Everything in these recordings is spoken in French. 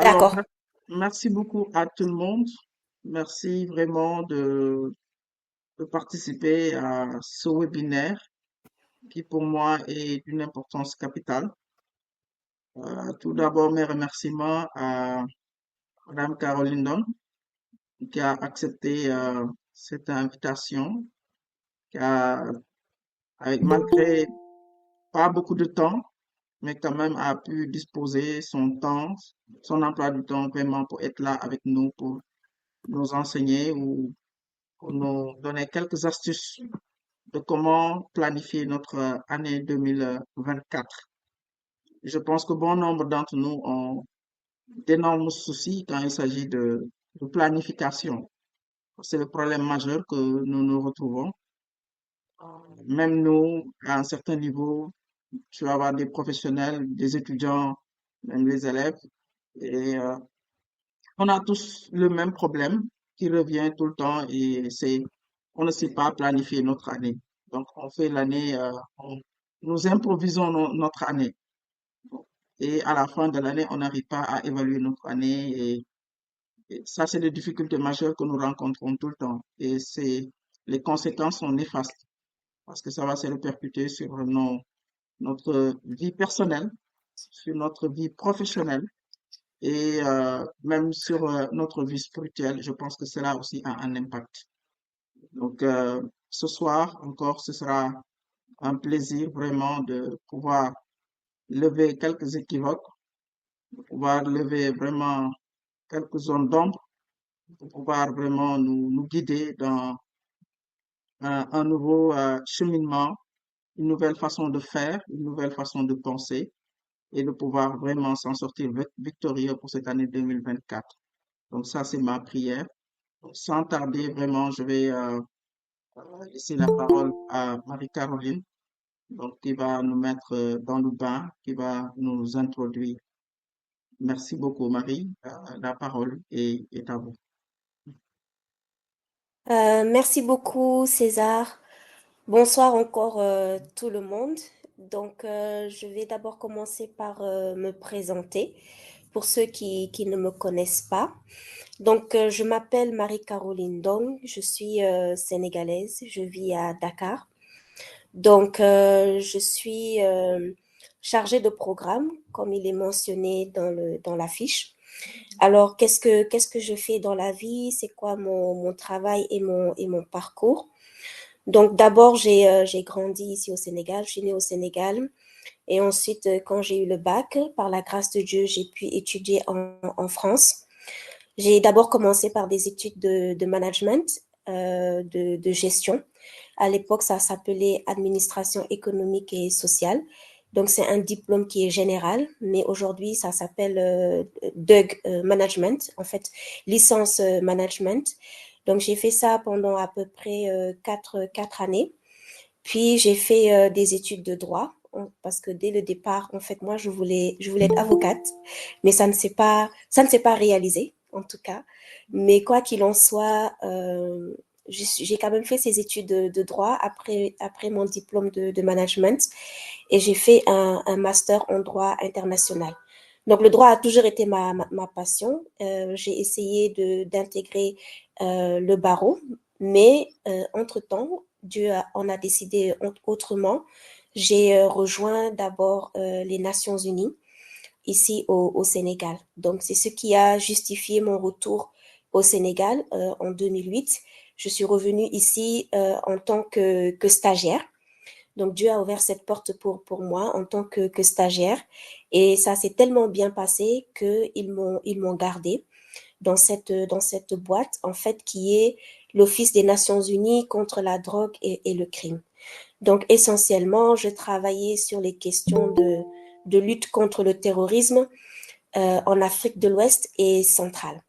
Alors, D'accord. merci beaucoup à tout le monde. Merci vraiment de participer à ce webinaire qui pour moi est d'une importance capitale. Tout d'abord, mes remerciements à Madame Caroline Don qui a accepté cette invitation, qui a, malgré pas beaucoup de temps, mais quand même a pu disposer son temps, son emploi du temps vraiment pour être là avec nous, pour nous enseigner ou pour nous donner quelques astuces de comment planifier notre année 2024. Je pense que bon nombre d'entre nous ont d'énormes soucis quand il s'agit de planification. C'est le problème majeur que nous nous retrouvons. Même nous, à un certain niveau, tu vas avoir des professionnels, des étudiants, même les élèves. Et on a tous le même problème qui revient tout le temps et c'est on ne sait pas planifier notre année. Donc on fait l'année, nous improvisons notre année et à la fin de l'année, on n'arrive pas à évaluer notre année et ça, c'est les difficultés majeures que nous rencontrons tout le temps et c'est les conséquences sont néfastes parce que ça va se répercuter sur notre vie personnelle, sur notre vie professionnelle et même sur notre vie spirituelle. Je pense que cela aussi a un impact. Donc, ce soir encore, ce sera un plaisir vraiment de pouvoir lever quelques équivoques, de pouvoir lever vraiment quelques zones d'ombre, de pouvoir vraiment nous guider dans un nouveau cheminement, une nouvelle façon de faire, une nouvelle façon de penser et de pouvoir vraiment s'en sortir victorieux pour cette année 2024. Donc ça, c'est ma prière. Donc, sans tarder, vraiment, je vais laisser la parole à Marie-Caroline, donc qui va nous mettre dans le bain, qui va nous introduire. Merci beaucoup, Marie. La parole est à vous. Merci beaucoup, César. Bonsoir encore tout le monde. Donc, je vais d'abord commencer par me présenter pour ceux qui ne me connaissent pas. Donc, je m'appelle Marie-Caroline Dong. Je suis sénégalaise. Je vis à Dakar. Donc, je suis chargée de programme, comme il est mentionné dans la fiche. Alors, qu'est-ce que je fais dans la vie? C'est quoi mon travail et mon parcours? Donc, d'abord, j'ai grandi ici au Sénégal. Je suis née au Sénégal. Et ensuite, quand j'ai eu le bac, par la grâce de Dieu, j'ai pu étudier en France. J'ai d'abord commencé par des études de management, de gestion. À l'époque, ça s'appelait administration économique et sociale. Donc, c'est un diplôme qui est général, mais aujourd'hui, ça s'appelle DUG Management, en fait, licence management. Donc, j'ai fait ça pendant à peu près quatre années. Puis, j'ai fait des études de droit parce que dès le départ, en fait, moi, je voulais être avocate, mais ça ne s'est pas réalisé, en tout cas. Mais quoi qu'il en soit, j'ai quand même fait ces études de droit après mon diplôme de management et j'ai fait un master en droit international. Donc, le droit a toujours été ma passion. J'ai essayé d'intégrer le barreau, mais entre-temps, en a décidé autrement. J'ai rejoint d'abord les Nations Unies ici au Sénégal. Donc, c'est ce qui a justifié mon retour au Sénégal en 2008. Je suis revenue ici en tant que stagiaire. Donc, Dieu a ouvert cette porte pour moi en tant que stagiaire. Et ça s'est tellement bien passé qu'ils m'ont gardé dans cette boîte, en fait, qui est l'Office des Nations Unies contre la drogue et le crime. Donc, essentiellement, je travaillais sur les questions de lutte contre le terrorisme en Afrique de l'Ouest et centrale.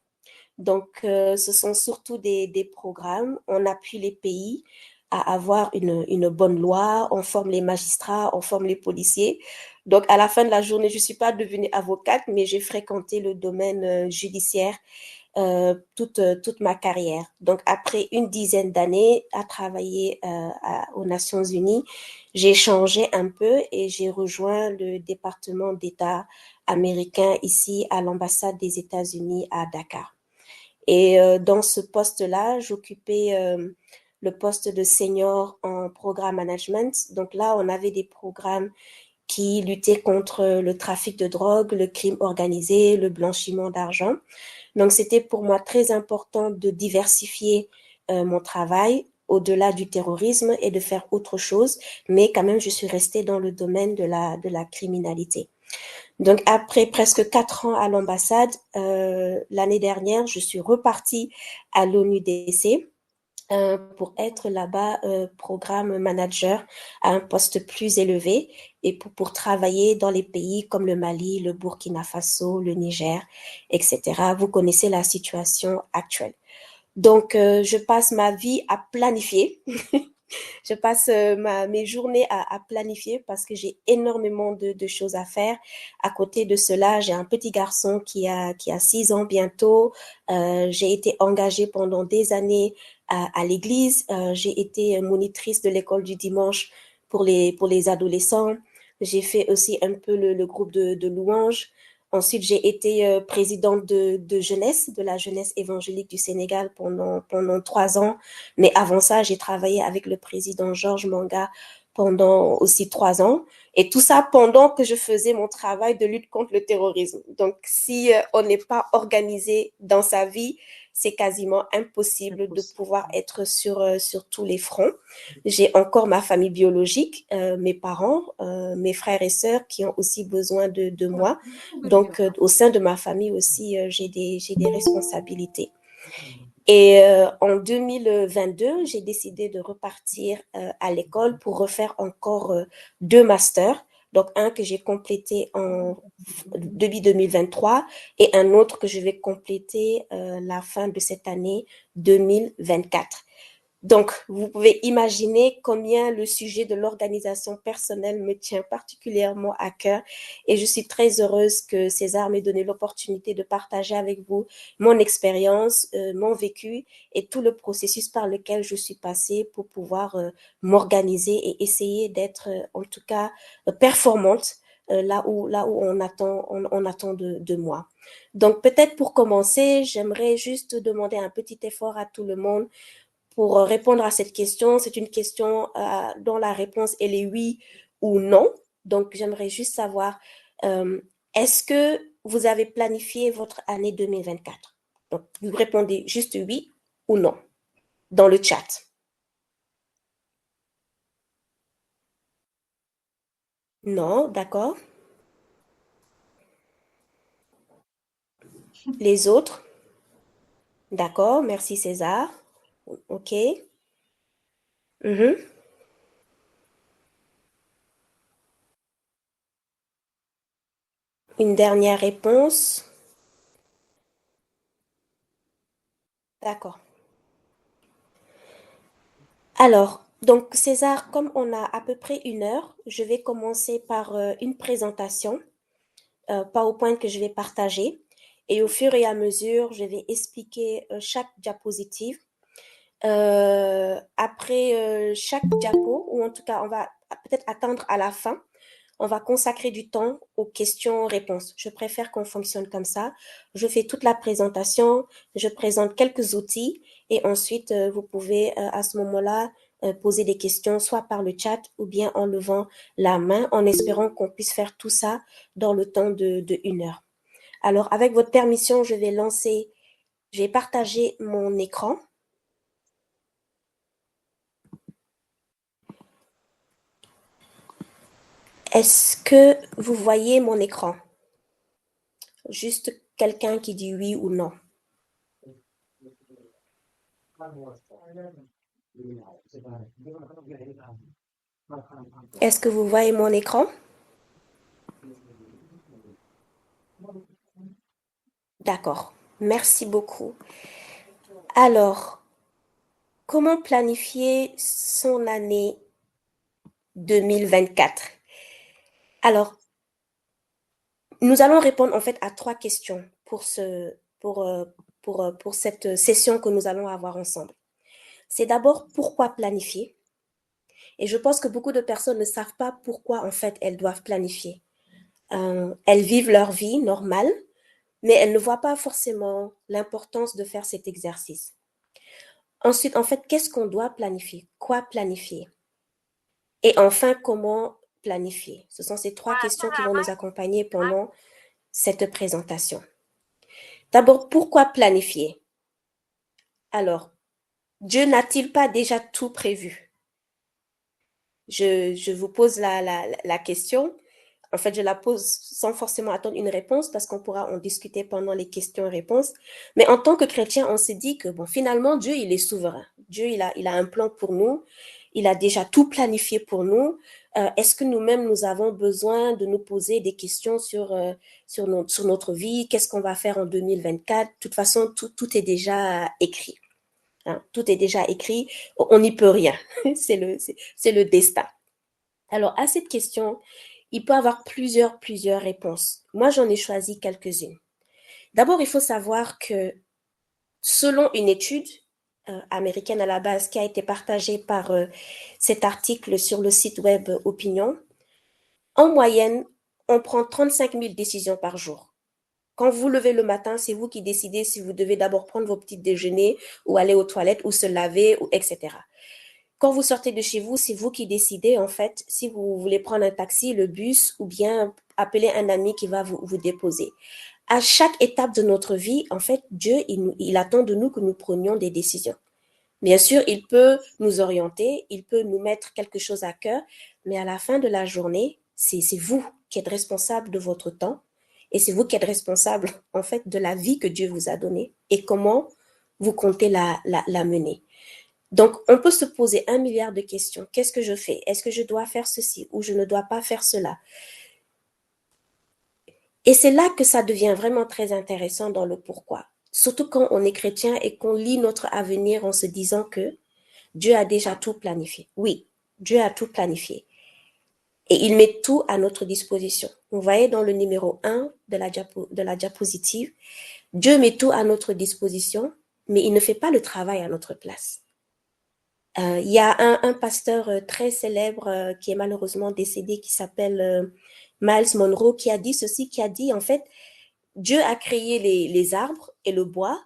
Donc, ce sont surtout des programmes. On appuie les pays à avoir une bonne loi, on forme les magistrats, on forme les policiers. Donc, à la fin de la journée, je ne suis pas devenue avocate, mais j'ai fréquenté le domaine judiciaire toute ma carrière. Donc, après une dizaine d'années à travailler aux Nations Unies, j'ai changé un peu et j'ai rejoint le département d'État américain ici à l'ambassade des États-Unis à Dakar. Et dans ce poste-là, j'occupais le poste de senior en programme management. Donc là, on avait des programmes qui luttaient contre le trafic de drogue, le crime organisé, le blanchiment d'argent. Donc, c'était pour moi très important de diversifier mon travail au-delà du terrorisme et de faire autre chose, mais quand même, je suis restée dans le domaine de la criminalité. Donc, après presque 4 ans à l'ambassade, l'année dernière, je suis repartie à l'ONUDC pour être là-bas programme manager à un poste plus élevé et pour travailler dans les pays comme le Mali, le Burkina Faso, le Niger, etc. Vous connaissez la situation actuelle. Donc, je passe ma vie à planifier. Je passe mes journées à planifier parce que j'ai énormément de choses à faire. À côté de cela, j'ai un petit garçon qui a 6 ans bientôt. J'ai été engagée pendant des années à l'église. J'ai été monitrice de l'école du dimanche pour les adolescents. J'ai fait aussi un peu le groupe de louanges. Ensuite, j'ai été présidente de jeunesse, de la jeunesse évangélique du Sénégal pendant 3 ans. Mais avant ça, j'ai travaillé avec le président Georges Manga pendant aussi 3 ans. Et tout ça pendant que je faisais mon travail de lutte contre le terrorisme. Donc, si on n'est pas organisé dans sa vie, c'est quasiment impossible de pouvoir être sur tous les fronts. J'ai encore ma famille biologique, mes parents, mes frères et sœurs qui ont aussi besoin de moi. Donc, au sein de ma famille aussi, j'ai des responsabilités. Et en 2022, j'ai décidé de repartir à l'école pour refaire encore 2 masters. Donc, un que j'ai complété en début 2023 et un autre que je vais compléter la fin de cette année 2024. Donc, vous pouvez imaginer combien le sujet de l'organisation personnelle me tient particulièrement à cœur et je suis très heureuse que César m'ait donné l'opportunité de partager avec vous mon expérience, mon vécu et tout le processus par lequel je suis passée pour pouvoir m'organiser et essayer d'être en tout cas performante là où on attend de moi. Donc, peut-être pour commencer, j'aimerais juste demander un petit effort à tout le monde pour répondre à cette question. C'est une question dont la réponse elle est oui ou non. Donc, j'aimerais juste savoir, euh, est-ce que vous avez planifié votre année 2024? Donc, vous répondez juste oui ou non dans le chat. Non, d'accord. Les autres? D'accord, merci César. OK. Mhm. Une dernière réponse. D'accord. Alors, donc César, comme on a à peu près 1 heure, je vais commencer par une présentation PowerPoint que je vais partager. Et au fur et à mesure, je vais expliquer chaque diapositive. Après chaque diapo, ou en tout cas, on va peut-être attendre à la fin, on va consacrer du temps aux questions-réponses. Je préfère qu'on fonctionne comme ça. Je fais toute la présentation, je présente quelques outils et ensuite, vous pouvez à ce moment-là poser des questions, soit par le chat ou bien en levant la main, en espérant qu'on puisse faire tout ça dans le temps de 1 heure. Alors, avec votre permission, je vais partager mon écran. Est-ce que vous voyez mon écran? Juste quelqu'un qui dit oui ou non. Est-ce que vous voyez mon écran? D'accord. Merci beaucoup. Alors, comment planifier son année 2024? Alors, nous allons répondre en fait à 3 questions pour cette session que nous allons avoir ensemble. C'est d'abord pourquoi planifier? Et je pense que beaucoup de personnes ne savent pas pourquoi en fait elles doivent planifier. elles vivent leur vie normale, mais elles ne voient pas forcément l'importance de faire cet exercice. Ensuite, en fait, qu'est-ce qu'on doit planifier? Quoi planifier? Et enfin, comment planifier? Ce sont ces trois questions qui vont nous accompagner pendant cette présentation. D'abord, pourquoi planifier? Alors, Dieu n'a-t-il pas déjà tout prévu? Je vous pose la question. En fait, je la pose sans forcément attendre une réponse parce qu'on pourra en discuter pendant les questions et réponses. Mais en tant que chrétien, on se dit que, bon, finalement, Dieu, il est souverain. Dieu, il a un plan pour nous. Il a déjà tout planifié pour nous. Est-ce que nous-mêmes, nous avons besoin de nous poser des questions sur notre vie? Qu'est-ce qu'on va faire en 2024? De toute façon, tout est déjà écrit. Hein, tout est déjà écrit. On n'y peut rien. C'est le destin. Alors, à cette question, il peut y avoir plusieurs réponses. Moi, j'en ai choisi quelques-unes. D'abord, il faut savoir que selon une étude américaine à la base qui a été partagée par cet article sur le site web Opinion, en moyenne, on prend 35 000 décisions par jour. Quand vous levez le matin, c'est vous qui décidez si vous devez d'abord prendre vos petits déjeuners ou aller aux toilettes ou se laver, ou etc. Quand vous sortez de chez vous, c'est vous qui décidez, en fait, si vous voulez prendre un taxi, le bus, ou bien appeler un ami qui va vous déposer. À chaque étape de notre vie, en fait, Dieu, il attend de nous que nous prenions des décisions. Bien sûr, il peut nous orienter, il peut nous mettre quelque chose à cœur, mais à la fin de la journée, c'est vous qui êtes responsable de votre temps et c'est vous qui êtes responsable, en fait, de la vie que Dieu vous a donnée et comment vous comptez la mener. Donc, on peut se poser 1 milliard de questions. Qu'est-ce que je fais? Est-ce que je dois faire ceci ou je ne dois pas faire cela? Et c'est là que ça devient vraiment très intéressant dans le pourquoi. Surtout quand on est chrétien et qu'on lit notre avenir en se disant que Dieu a déjà tout planifié. Oui, Dieu a tout planifié. Et il met tout à notre disposition. Vous voyez dans le numéro 1 de la diapositive, Dieu met tout à notre disposition, mais il ne fait pas le travail à notre place. Il y a un pasteur très célèbre qui est malheureusement décédé, qui s'appelle Miles Monroe, qui a dit ceci, qui a dit en fait, Dieu a créé les arbres et le bois,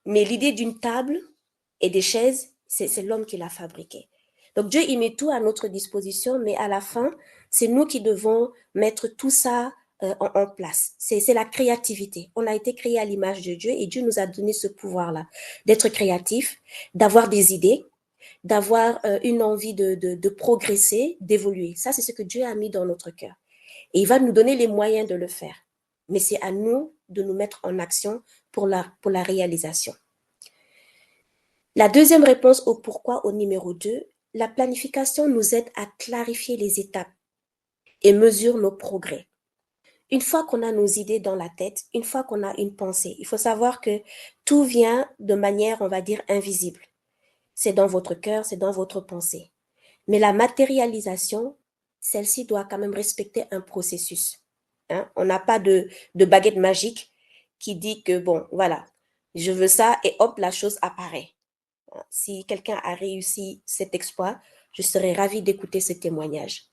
mais l'idée d'une table et des chaises, c'est l'homme qui l'a fabriquée. Donc Dieu, il met tout à notre disposition, mais à la fin, c'est nous qui devons mettre tout ça en place. C'est la créativité. On a été créé à l'image de Dieu et Dieu nous a donné ce pouvoir-là, d'être créatif, d'avoir des idées, d'avoir une envie de progresser, d'évoluer. Ça, c'est ce que Dieu a mis dans notre cœur. Et il va nous donner les moyens de le faire. Mais c'est à nous de nous mettre en action pour la réalisation. La deuxième réponse au pourquoi au numéro 2, la planification nous aide à clarifier les étapes et mesure nos progrès. Une fois qu'on a nos idées dans la tête, une fois qu'on a une pensée, il faut savoir que tout vient de manière, on va dire, invisible. C'est dans votre cœur, c'est dans votre pensée. Mais la matérialisation, celle-ci doit quand même respecter un processus. Hein? On n'a pas de baguette magique qui dit que, bon, voilà, je veux ça et hop, la chose apparaît. Si quelqu'un a réussi cet exploit, je serais ravie d'écouter ce témoignage.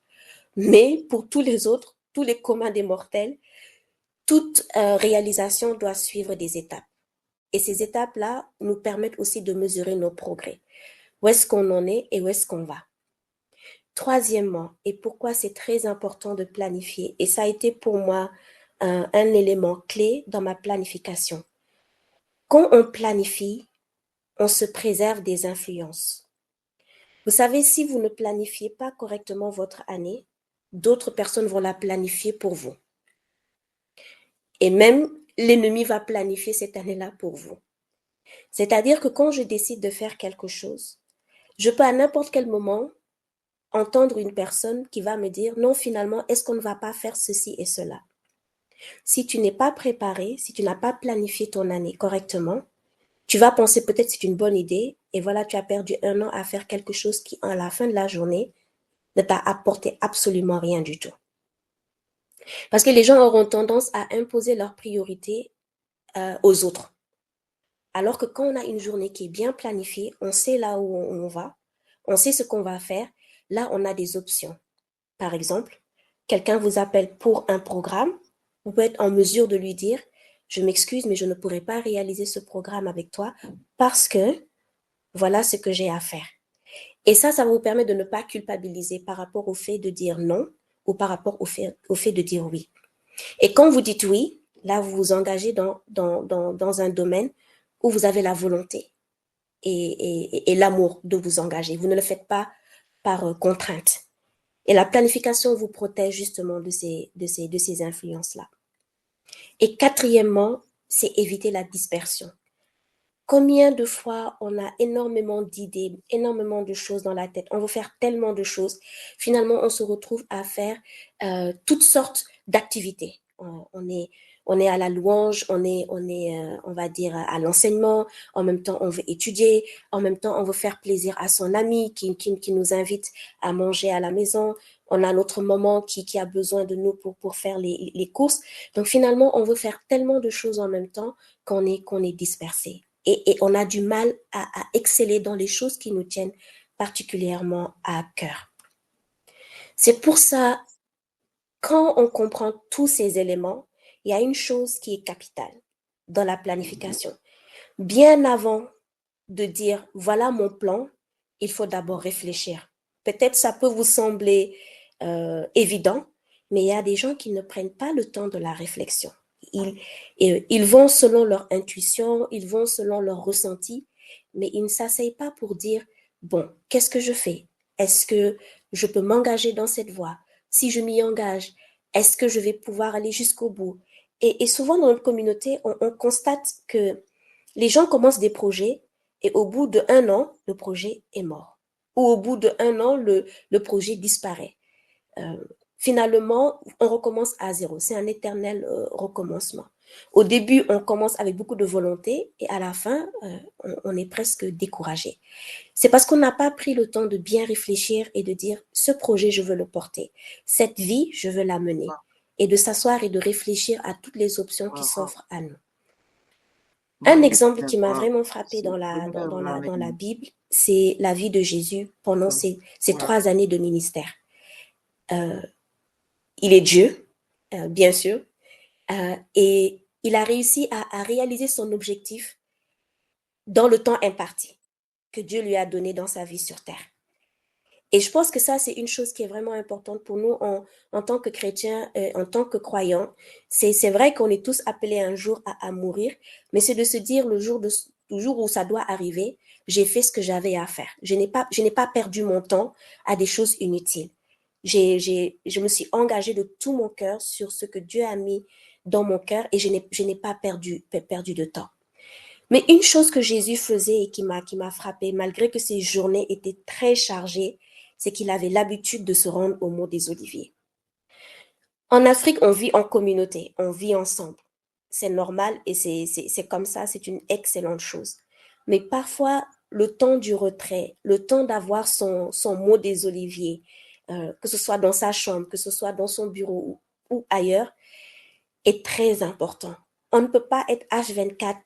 Mais pour tous les autres, tous les communs des mortels, toute réalisation doit suivre des étapes. Et ces étapes-là nous permettent aussi de mesurer nos progrès. Où est-ce qu'on en est et où est-ce qu'on va? Troisièmement, et pourquoi c'est très important de planifier, et ça a été pour moi un élément clé dans ma planification. Quand on planifie, on se préserve des influences. Vous savez, si vous ne planifiez pas correctement votre année, d'autres personnes vont la planifier pour vous. Et même l'ennemi va planifier cette année-là pour vous. C'est-à-dire que quand je décide de faire quelque chose, je peux à n'importe quel moment entendre une personne qui va me dire non, finalement, est-ce qu'on ne va pas faire ceci et cela? Si tu n'es pas préparé, si tu n'as pas planifié ton année correctement, tu vas penser peut-être c'est une bonne idée et voilà, tu as perdu 1 an à faire quelque chose qui, à la fin de la journée, ne t'a apporté absolument rien du tout. Parce que les gens auront tendance à imposer leurs priorités aux autres. Alors que quand on a une journée qui est bien planifiée, on sait là où on va, on sait ce qu'on va faire, là on a des options. Par exemple, quelqu'un vous appelle pour un programme, vous pouvez être en mesure de lui dire, je m'excuse, mais je ne pourrai pas réaliser ce programme avec toi parce que voilà ce que j'ai à faire. Et ça va vous permettre de ne pas culpabiliser par rapport au fait de dire non ou par rapport au fait de dire oui. Et quand vous dites oui, là, vous vous engagez dans un domaine où vous avez la volonté et l'amour de vous engager. Vous ne le faites pas par contrainte. Et la planification vous protège justement de ces influences-là. Et quatrièmement, c'est éviter la dispersion. Combien de fois on a énormément d'idées, énormément de choses dans la tête, on veut faire tellement de choses, finalement on se retrouve à faire toutes sortes d'activités. On est à la louange, on va dire, à l'enseignement, en même temps on veut étudier, en même temps on veut faire plaisir à son ami qui nous invite à manger à la maison, on a notre maman qui a besoin de nous pour faire les courses. Donc finalement on veut faire tellement de choses en même temps qu'on est dispersé. Et on a du mal à exceller dans les choses qui nous tiennent particulièrement à cœur. C'est pour ça, quand on comprend tous ces éléments, il y a une chose qui est capitale dans la planification. Bien avant de dire, voilà mon plan, il faut d'abord réfléchir. Peut-être ça peut vous sembler évident, mais il y a des gens qui ne prennent pas le temps de la réflexion. Ils vont selon leur intuition, ils vont selon leur ressenti, mais ils ne s'asseyent pas pour dire, bon, qu'est-ce que je fais? Est-ce que je peux m'engager dans cette voie? Si je m'y engage, est-ce que je vais pouvoir aller jusqu'au bout? Et souvent dans notre communauté, on constate que les gens commencent des projets et au bout d'1 an, le projet est mort. Ou au bout d'1 an, le projet disparaît. Euh, Finalement, on recommence à zéro. C'est un éternel recommencement. Au début, on commence avec beaucoup de volonté et à la fin, on est presque découragé. C'est parce qu'on n'a pas pris le temps de bien réfléchir et de dire, ce projet, je veux le porter. Cette vie, je veux la mener. Et de s'asseoir et de réfléchir à toutes les options qui s'offrent à nous. Un exemple qui m'a vraiment frappé dans la Bible, c'est la vie de Jésus pendant ces 3 années de ministère. Euh, il est Dieu, bien sûr, et il a réussi à réaliser son objectif dans le temps imparti que Dieu lui a donné dans sa vie sur terre. Et je pense que ça, c'est une chose qui est vraiment importante pour nous en tant que chrétiens, en tant que croyants. C'est vrai qu'on est tous appelés un jour à mourir, mais c'est de se dire le jour où ça doit arriver, j'ai fait ce que j'avais à faire. Je n'ai pas perdu mon temps à des choses inutiles. Je me suis engagée de tout mon cœur sur ce que Dieu a mis dans mon cœur et je n'ai pas perdu de temps. Mais une chose que Jésus faisait et qui m'a frappée, malgré que ses journées étaient très chargées, c'est qu'il avait l'habitude de se rendre au Mont des Oliviers. En Afrique, on vit en communauté, on vit ensemble. C'est normal et c'est comme ça, c'est une excellente chose. Mais parfois, le temps du retrait, le temps d'avoir son Mont des Oliviers, que ce soit dans sa chambre, que ce soit dans son bureau ou ailleurs, est très important. On ne peut pas être H24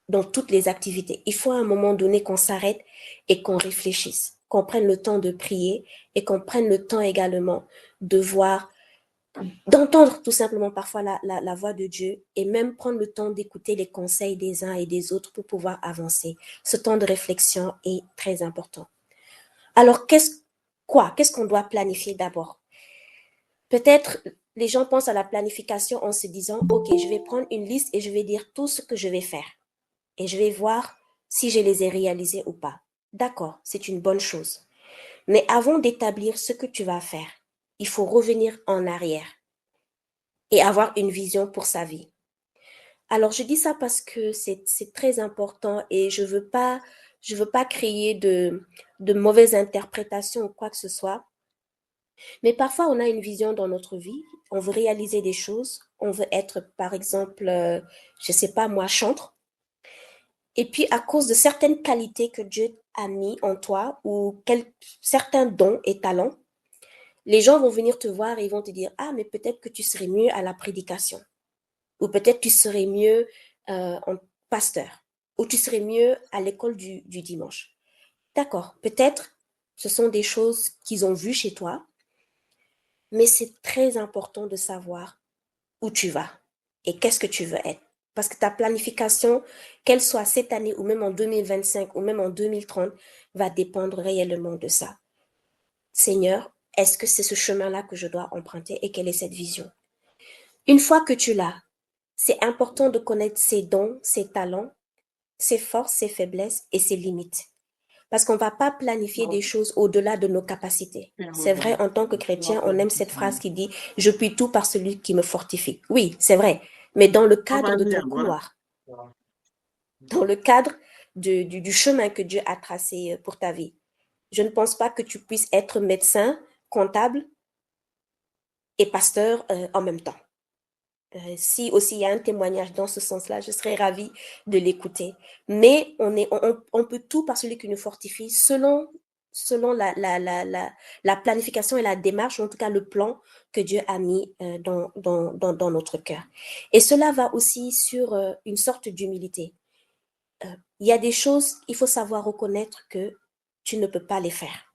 dans toutes les activités. Il faut à un moment donné qu'on s'arrête et qu'on réfléchisse, qu'on prenne le temps de prier et qu'on prenne le temps également de voir, d'entendre tout simplement parfois la voix de Dieu et même prendre le temps d'écouter les conseils des uns et des autres pour pouvoir avancer. Ce temps de réflexion est très important. Alors, qu'est-ce qu'on doit planifier d'abord? Peut-être les gens pensent à la planification en se disant, OK, je vais prendre une liste et je vais dire tout ce que je vais faire. Et je vais voir si je les ai réalisés ou pas. D'accord, c'est une bonne chose. Mais avant d'établir ce que tu vas faire, il faut revenir en arrière et avoir une vision pour sa vie. Alors, je dis ça parce que c'est très important et je veux pas créer de mauvaises interprétations ou quoi que ce soit. Mais parfois, on a une vision dans notre vie, on veut réaliser des choses, on veut être, par exemple, je sais pas moi, chantre. Et puis, à cause de certaines qualités que Dieu a mis en toi ou certains dons et talents, les gens vont venir te voir et ils vont te dire, ah, mais peut-être que tu serais mieux à la prédication. Ou peut-être tu serais mieux en pasteur. Ou tu serais mieux à l'école du dimanche. D'accord, peut-être ce sont des choses qu'ils ont vues chez toi. Mais c'est très important de savoir où tu vas et qu'est-ce que tu veux être. Parce que ta planification, qu'elle soit cette année ou même en 2025 ou même en 2030, va dépendre réellement de ça. Seigneur, est-ce que c'est ce chemin-là que je dois emprunter et quelle est cette vision? Une fois que tu l'as, c'est important de connaître ses dons, ses talents, ses forces, ses faiblesses et ses limites. Parce qu'on ne va pas planifier des choses au-delà de nos capacités. C'est vrai, en tant que chrétien, on aime cette phrase qui dit je puis tout par celui qui me fortifie. Oui, c'est vrai. Mais dans le On cadre va de ton lire, voilà. couloir, dans le cadre du chemin que Dieu a tracé pour ta vie, je ne pense pas que tu puisses être médecin, comptable et pasteur en même temps. Si aussi il y a un témoignage dans ce sens-là, je serais ravie de l'écouter. Mais on peut tout par celui qui nous fortifie selon la planification et la démarche, ou en tout cas le plan que Dieu a mis dans notre cœur. Et cela va aussi sur une sorte d'humilité. Il y a des choses, il faut savoir reconnaître que tu ne peux pas les faire.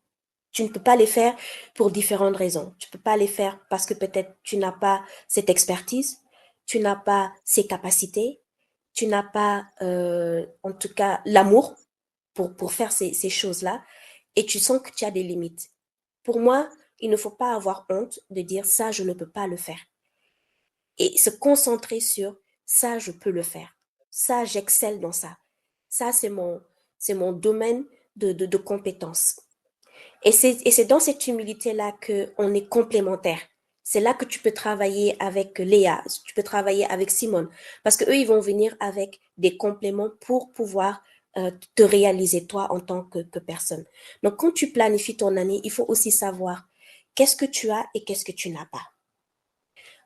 Tu ne peux pas les faire pour différentes raisons. Tu ne peux pas les faire parce que peut-être tu n'as pas cette expertise, tu n'as pas ces capacités, tu n'as pas, en tout cas, l'amour pour faire ces choses-là et tu sens que tu as des limites. Pour moi, il ne faut pas avoir honte de dire ça, je ne peux pas le faire. Et se concentrer sur ça, je peux le faire. Ça, j'excelle dans ça. Ça, c'est mon domaine de compétences. Et c'est dans cette humilité-là qu'on est complémentaires. C'est là que tu peux travailler avec Léa, tu peux travailler avec Simone, parce qu'eux, ils vont venir avec des compléments pour pouvoir te réaliser toi en tant que personne. Donc, quand tu planifies ton année, il faut aussi savoir qu'est-ce que tu as et qu'est-ce que tu n'as pas.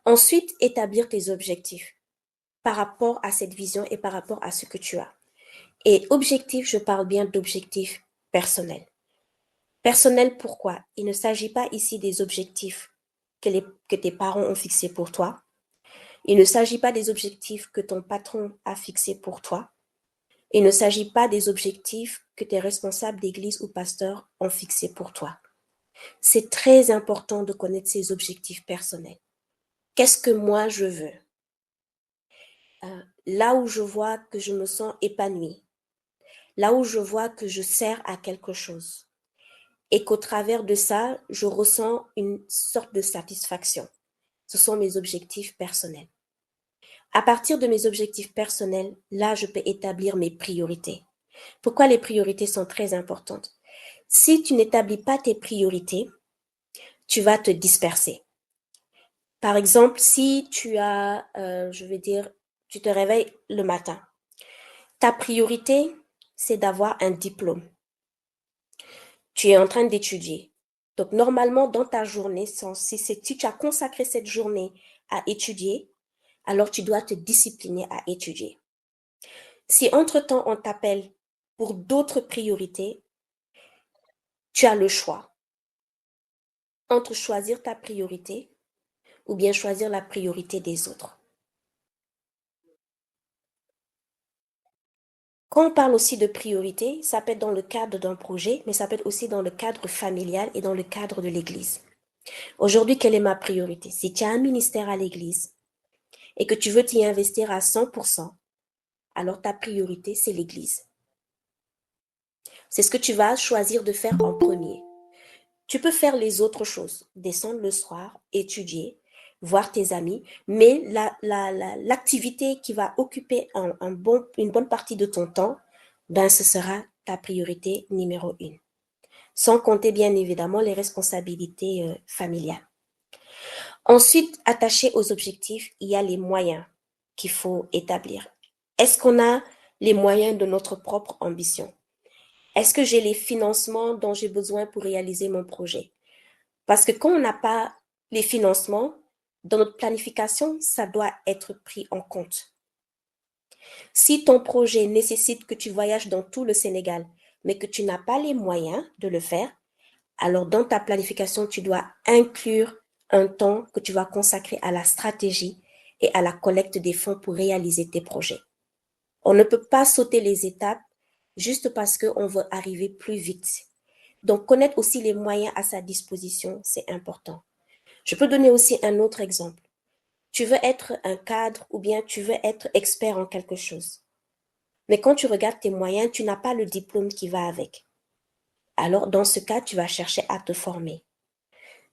Ensuite, établir tes objectifs par rapport à cette vision et par rapport à ce que tu as. Et objectif, je parle bien d'objectifs personnels. Personnel, pourquoi? Il ne s'agit pas ici des objectifs que tes parents ont fixés pour toi. Il ne s'agit pas des objectifs que ton patron a fixés pour toi. Il ne s'agit pas des objectifs que tes responsables d'église ou pasteurs ont fixés pour toi. C'est très important de connaître ses objectifs personnels. Qu'est-ce que moi je veux? Là où je vois que je me sens épanouie, là où je vois que je sers à quelque chose et qu'au travers de ça, je ressens une sorte de satisfaction. Ce sont mes objectifs personnels. À partir de mes objectifs personnels, là, je peux établir mes priorités. Pourquoi les priorités sont très importantes? Si tu n'établis pas tes priorités, tu vas te disperser. Par exemple, si tu as, je veux dire, tu te réveilles le matin. Ta priorité, c'est d'avoir un diplôme. Tu es en train d'étudier. Donc, normalement, dans ta journée, si tu as consacré cette journée à étudier, alors tu dois te discipliner à étudier. Si entre-temps, on t'appelle pour d'autres priorités, tu as le choix entre choisir ta priorité ou bien choisir la priorité des autres. Quand on parle aussi de priorité, ça peut être dans le cadre d'un projet, mais ça peut être aussi dans le cadre familial et dans le cadre de l'Église. Aujourd'hui, quelle est ma priorité? Si tu as un ministère à l'Église et que tu veux t'y investir à 100%, alors ta priorité, c'est l'Église. C'est ce que tu vas choisir de faire en premier. Tu peux faire les autres choses, descendre le soir, étudier, voir tes amis, mais l'activité qui va occuper une bonne partie de ton temps, ben, ce sera ta priorité numéro une. Sans compter bien évidemment les responsabilités familiales. Ensuite, attaché aux objectifs, il y a les moyens qu'il faut établir. Est-ce qu'on a les moyens de notre propre ambition? Est-ce que j'ai les financements dont j'ai besoin pour réaliser mon projet? Parce que quand on n'a pas les financements, dans notre planification, ça doit être pris en compte. Si ton projet nécessite que tu voyages dans tout le Sénégal, mais que tu n'as pas les moyens de le faire, alors dans ta planification, tu dois inclure un temps que tu vas consacrer à la stratégie et à la collecte des fonds pour réaliser tes projets. On ne peut pas sauter les étapes juste parce qu'on veut arriver plus vite. Donc, connaître aussi les moyens à sa disposition, c'est important. Je peux donner aussi un autre exemple. Tu veux être un cadre ou bien tu veux être expert en quelque chose. Mais quand tu regardes tes moyens, tu n'as pas le diplôme qui va avec. Alors, dans ce cas, tu vas chercher à te former.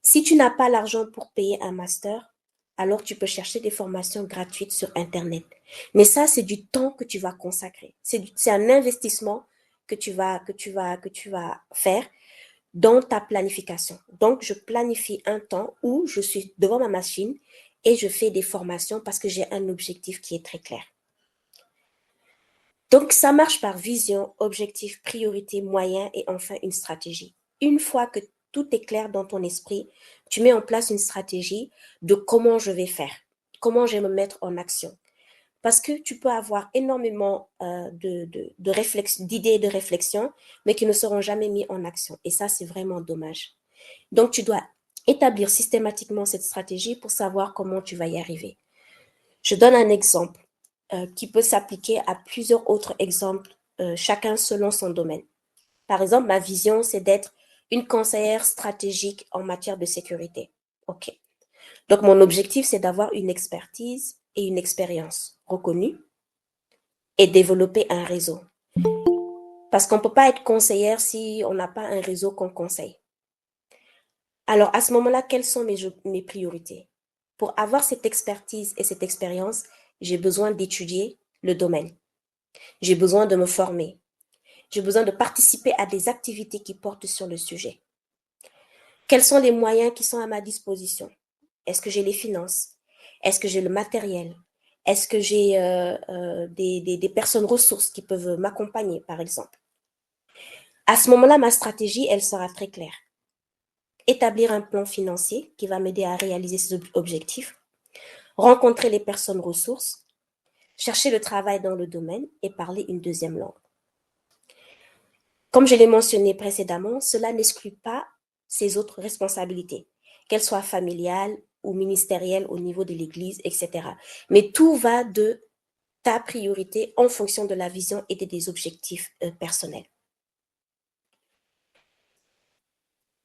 Si tu n'as pas l'argent pour payer un master, alors tu peux chercher des formations gratuites sur Internet. Mais ça, c'est du temps que tu vas consacrer. C'est un investissement que tu vas faire dans ta planification. Donc, je planifie un temps où je suis devant ma machine et je fais des formations parce que j'ai un objectif qui est très clair. Donc, ça marche par vision, objectif, priorité, moyen et enfin une stratégie. Une fois que tout est clair dans ton esprit, tu mets en place une stratégie de comment je vais faire, comment je vais me mettre en action. Parce que tu peux avoir énormément d'idées et de réflexions, mais qui ne seront jamais mis en action. Et ça, c'est vraiment dommage. Donc, tu dois établir systématiquement cette stratégie pour savoir comment tu vas y arriver. Je donne un exemple qui peut s'appliquer à plusieurs autres exemples, chacun selon son domaine. Par exemple, ma vision, c'est d'être une conseillère stratégique en matière de sécurité. OK. Donc, mon objectif, c'est d'avoir une expertise et une expérience reconnue et développer un réseau. Parce qu'on ne peut pas être conseillère si on n'a pas un réseau qu'on conseille. Alors, à ce moment-là, quelles sont mes priorités? Pour avoir cette expertise et cette expérience, j'ai besoin d'étudier le domaine. J'ai besoin de me former. J'ai besoin de participer à des activités qui portent sur le sujet. Quels sont les moyens qui sont à ma disposition? Est-ce que j'ai les finances? Est-ce que j'ai le matériel? Est-ce que j'ai des personnes ressources qui peuvent m'accompagner, par exemple? À ce moment-là, ma stratégie, elle sera très claire. Établir un plan financier qui va m'aider à réaliser ces objectifs, rencontrer les personnes ressources, chercher le travail dans le domaine et parler une deuxième langue. Comme je l'ai mentionné précédemment, cela n'exclut pas ses autres responsabilités, qu'elles soient familiales ou ministérielles au niveau de l'Église, etc. Mais tout va de ta priorité en fonction de la vision et des objectifs personnels.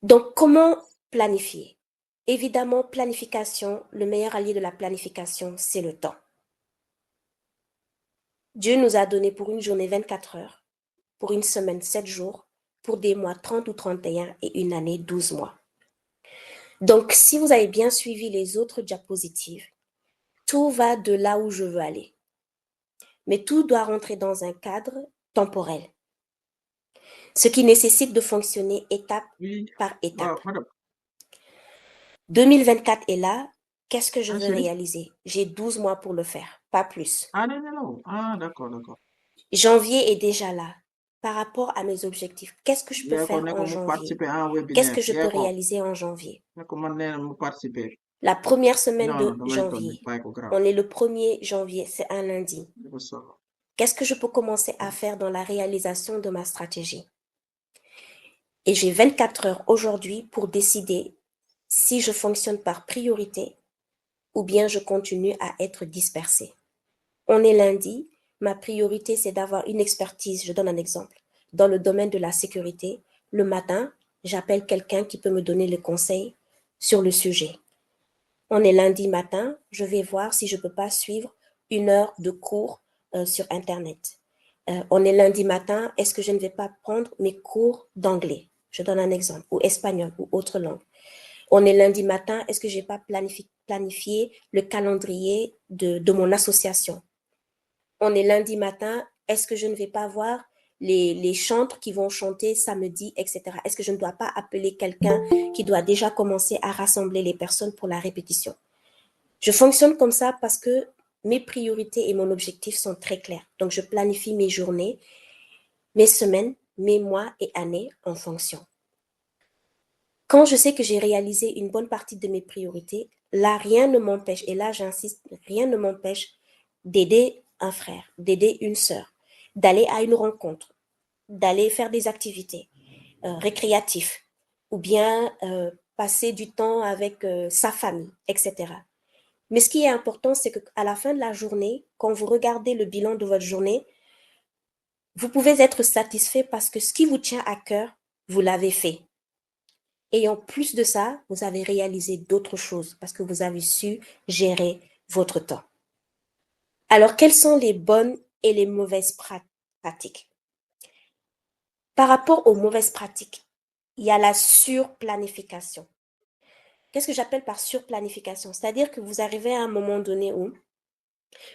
Donc, comment planifier? Évidemment, planification, le meilleur allié de la planification, c'est le temps. Dieu nous a donné pour une journée 24 heures, pour une semaine 7 jours, pour des mois 30 ou 31 et une année 12 mois. Donc, si vous avez bien suivi les autres diapositives, tout va de là où je veux aller. Mais tout doit rentrer dans un cadre temporel, ce qui nécessite de fonctionner étape Oui, par étape. madame. 2024 est là, qu'est-ce que je Ah, veux chérie? réaliser? J'ai 12 mois pour le faire, pas plus. Ah, non, non, non. Ah, d'accord, d'accord. Janvier est déjà là. Par rapport à mes objectifs, qu'est-ce que je peux Hier, faire on est en comme janvier? participer à un Qu'est-ce webinaire. que je peux Hier, réaliser en janvier? on est comme on participer. La première semaine Non, non, de demain, on n'est janvier. pas grave. On est le 1er janvier, c'est un lundi. Je veux savoir. Qu'est-ce que je peux commencer à faire dans la réalisation de ma stratégie? Et j'ai 24 heures aujourd'hui pour décider si je fonctionne par priorité ou bien je continue à être dispersée. On est lundi, ma priorité c'est d'avoir une expertise, je donne un exemple, dans le domaine de la sécurité. Le matin, j'appelle quelqu'un qui peut me donner le conseil sur le sujet. On est lundi matin, je vais voir si je ne peux pas suivre une heure de cours sur Internet. On est lundi matin, est-ce que je ne vais pas prendre mes cours d'anglais? Je donne un exemple, ou espagnol, ou autre langue. On est lundi matin, est-ce que je n'ai pas planifié le calendrier de mon association? On est lundi matin, est-ce que je ne vais pas voir les chantres qui vont chanter samedi, etc. Est-ce que je ne dois pas appeler quelqu'un qui doit déjà commencer à rassembler les personnes pour la répétition? Je fonctionne comme ça parce que mes priorités et mon objectif sont très clairs. Donc, je planifie mes journées, mes semaines, mes mois et années en fonction. Quand je sais que j'ai réalisé une bonne partie de mes priorités, là, rien ne m'empêche, et là, j'insiste, rien ne m'empêche d'aider un frère, d'aider une sœur, d'aller à une rencontre, d'aller faire des activités récréatives, ou bien passer du temps avec sa famille, etc. Mais ce qui est important, c'est qu'à la fin de la journée, quand vous regardez le bilan de votre journée, vous pouvez être satisfait parce que ce qui vous tient à cœur, vous l'avez fait. Et en plus de ça, vous avez réalisé d'autres choses parce que vous avez su gérer votre temps. Alors, quelles sont les bonnes et les mauvaises pratiques? Par rapport aux mauvaises pratiques, il y a la surplanification. Qu'est-ce que j'appelle par surplanification? C'est-à-dire que vous arrivez à un moment donné où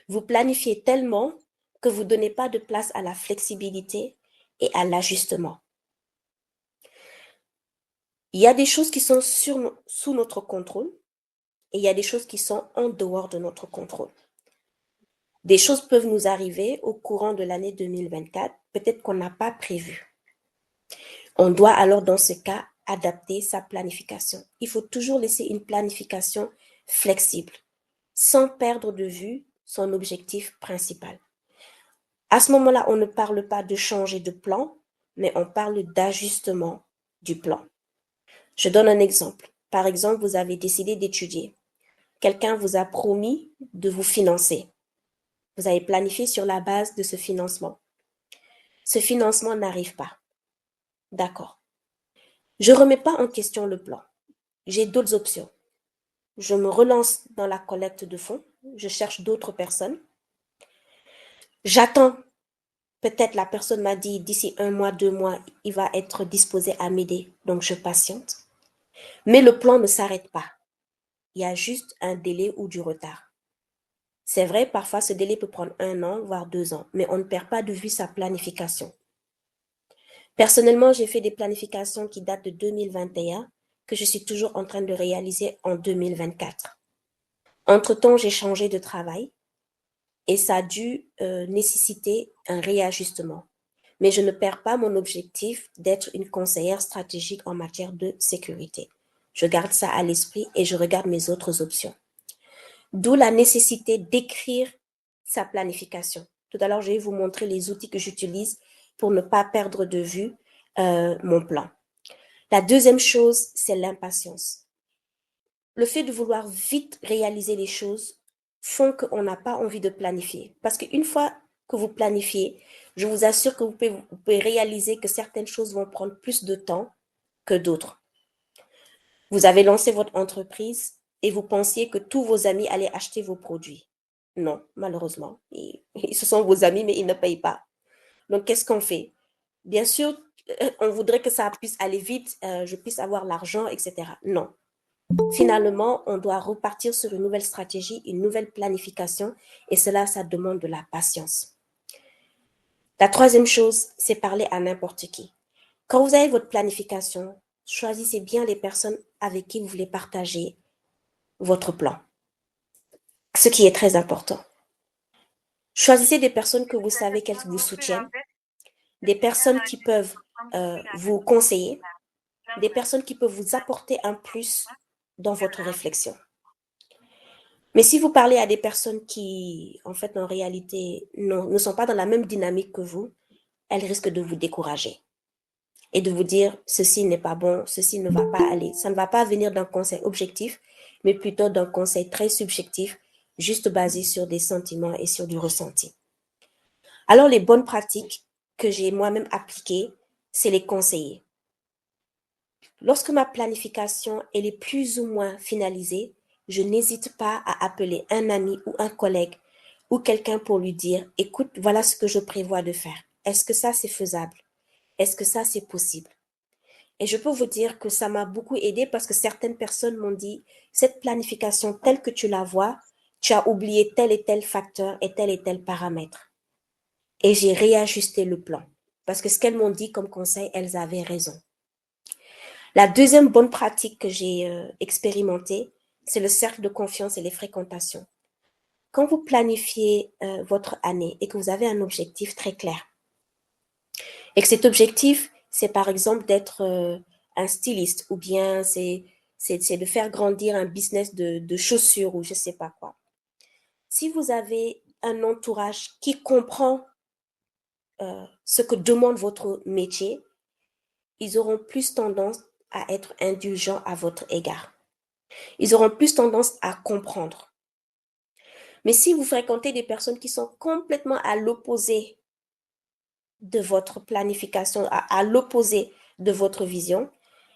vous planifiez tellement que vous ne donnez pas de place à la flexibilité et à l'ajustement. Il y a des choses qui sont sous notre contrôle et il y a des choses qui sont en dehors de notre contrôle. Des choses peuvent nous arriver au courant de l'année 2024, peut-être qu'on n'a pas prévu. On doit alors dans ce cas adapter sa planification. Il faut toujours laisser une planification flexible, sans perdre de vue son objectif principal. À ce moment-là, on ne parle pas de changer de plan, mais on parle d'ajustement du plan. Je donne un exemple. Par exemple, vous avez décidé d'étudier. Quelqu'un vous a promis de vous financer. Vous avez planifié sur la base de ce financement. Ce financement n'arrive pas. D'accord. Je ne remets pas en question le plan. J'ai d'autres options. Je me relance dans la collecte de fonds. Je cherche d'autres personnes. J'attends. Peut-être la personne m'a dit d'ici 1 mois, 2 mois, il va être disposé à m'aider. Donc, je patiente. Mais le plan ne s'arrête pas. Il y a juste un délai ou du retard. C'est vrai, parfois, ce délai peut prendre 1 an, voire 2 ans, mais on ne perd pas de vue sa planification. Personnellement, j'ai fait des planifications qui datent de 2021 que je suis toujours en train de réaliser en 2024. Entre-temps, j'ai changé de travail et ça a dû nécessiter un réajustement. Mais je ne perds pas mon objectif d'être une conseillère stratégique en matière de sécurité. Je garde ça à l'esprit et je regarde mes autres options. D'où la nécessité d'écrire sa planification. Tout à l'heure, je vais vous montrer les outils que j'utilise pour ne pas perdre de vue mon plan. La deuxième chose, c'est l'impatience. Le fait de vouloir vite réaliser les choses font qu'on n'a pas envie de planifier. Parce qu'une fois que vous planifiez, je vous assure que vous pouvez réaliser que certaines choses vont prendre plus de temps que d'autres. Vous avez lancé votre entreprise et vous pensiez que tous vos amis allaient acheter vos produits. Non, malheureusement. Ce sont vos amis, mais ils ne payent pas. Donc, qu'est-ce qu'on fait? Bien sûr, on voudrait que ça puisse aller vite, je puisse avoir l'argent, etc. Non. Finalement, on doit repartir sur une nouvelle stratégie, une nouvelle planification, et cela, ça demande de la patience. La troisième chose, c'est parler à n'importe qui. Quand vous avez votre planification, choisissez bien les personnes avec qui vous voulez partager votre plan. Ce qui est très important. Choisissez des personnes que vous savez qu'elles vous soutiennent, des personnes qui peuvent vous conseiller, des personnes qui peuvent vous apporter un plus dans votre réflexion. Mais si vous parlez à des personnes qui, en fait, en réalité, ne sont pas dans la même dynamique que vous, elles risquent de vous décourager et de vous dire ceci n'est pas bon, ceci ne va pas aller. Ça ne va pas venir d'un conseil objectif, mais plutôt d'un conseil très subjectif, juste basé sur des sentiments et sur du ressenti. Alors, les bonnes pratiques que j'ai moi-même appliquées, c'est les conseiller. Lorsque ma planification elle est plus ou moins finalisée, je n'hésite pas à appeler un ami ou un collègue ou quelqu'un pour lui dire, écoute, voilà ce que je prévois de faire. Est-ce que ça, c'est faisable? Est-ce que ça, c'est possible? Et je peux vous dire que ça m'a beaucoup aidé parce que certaines personnes m'ont dit, cette planification telle que tu la vois, tu as oublié tel et tel facteur et tel paramètre. Et j'ai réajusté le plan. Parce que ce qu'elles m'ont dit comme conseil, elles avaient raison. La deuxième bonne pratique que j'ai expérimentée, c'est le cercle de confiance et les fréquentations. Quand vous planifiez votre année et que vous avez un objectif très clair, et que cet objectif, c'est par exemple d'être un styliste ou bien c'est de faire grandir un business de chaussures ou je ne sais pas quoi. Si vous avez un entourage qui comprend ce que demande votre métier, ils auront plus tendance à être indulgents à votre égard. Ils auront plus tendance à comprendre. Mais si vous fréquentez des personnes qui sont complètement à l'opposé de votre planification, à l'opposé de votre vision,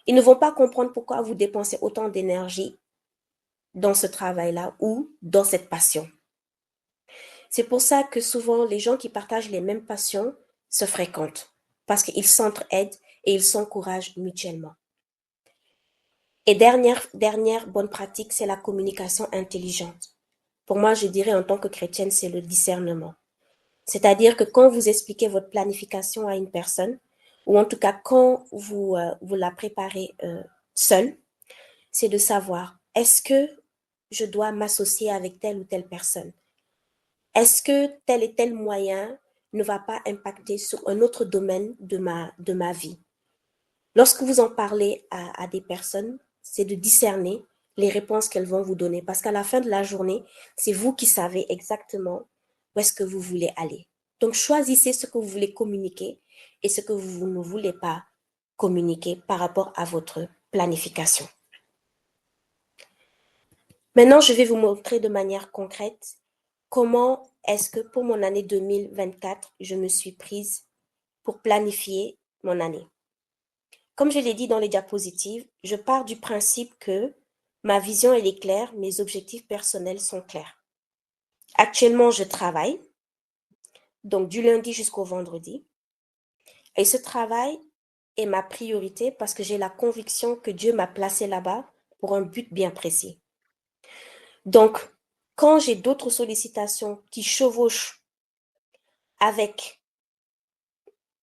Ils ne vont pas comprendre pourquoi vous dépensez autant d'énergie dans ce travail-là ou dans cette passion. C'est pour ça que souvent, les gens qui partagent les mêmes passions se fréquentent parce qu'ils s'entraident et ils s'encouragent mutuellement. Et dernière bonne pratique, c'est la communication intelligente. Pour moi, je dirais en tant que chrétienne, c'est le discernement. C'est-à-dire que quand vous expliquez votre planification à une personne, ou en tout cas quand vous la préparez seule, c'est de savoir, est-ce que je dois m'associer avec telle ou telle personne? Est-ce que tel et tel moyen ne va pas impacter sur un autre domaine de ma vie? Lorsque vous en parlez à des personnes, c'est de discerner les réponses qu'elles vont vous donner. Parce qu'à la fin de la journée, c'est vous qui savez exactement où est-ce que vous voulez aller. Donc, choisissez ce que vous voulez communiquer et ce que vous ne voulez pas communiquer par rapport à votre planification. Maintenant, je vais vous montrer de manière concrète comment est-ce que pour mon année 2024, je me suis prise pour planifier mon année. Comme je l'ai dit dans les diapositives, je pars du principe que ma vision elle est claire, mes objectifs personnels sont clairs. Actuellement, je travaille, donc du lundi jusqu'au vendredi, et ce travail est ma priorité parce que j'ai la conviction que Dieu m'a placé là-bas pour un but bien précis. Donc, quand j'ai d'autres sollicitations qui chevauchent avec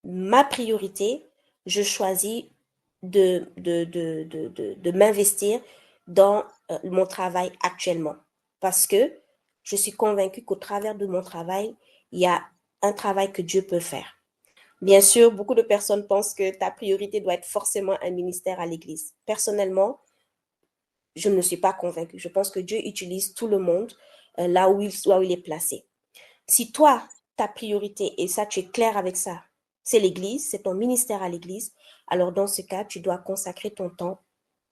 ma priorité, je choisis de m'investir dans mon travail actuellement. Parce que je suis convaincue qu'au travers de mon travail, il y a un travail que Dieu peut faire. Bien sûr, beaucoup de personnes pensent que ta priorité doit être forcément un ministère à l'Église. Personnellement, je ne suis pas convaincue. Je pense que Dieu utilise tout le monde là où il est placé. Si toi, ta priorité, et ça, tu es clair avec ça, c'est l'Église, c'est ton ministère à l'Église, alors dans ce cas, tu dois consacrer ton temps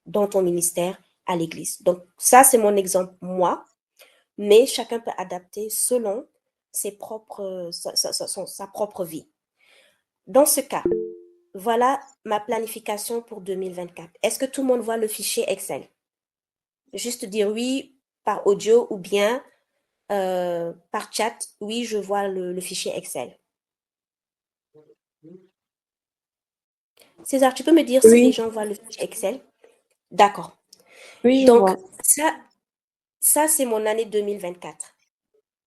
dans ton ministère à l'Église. Donc, ça, c'est mon exemple, moi, mais chacun peut adapter selon sa propre vie. Dans ce cas, voilà ma planification pour 2024. Est-ce que tout le monde voit le fichier Excel? Juste dire oui par audio ou bien par chat, oui, je vois le fichier Excel. César, tu peux me dire si les Oui, gens voient le fichier Excel? D'accord. oui, je Donc, vois. ça c'est mon année 2024.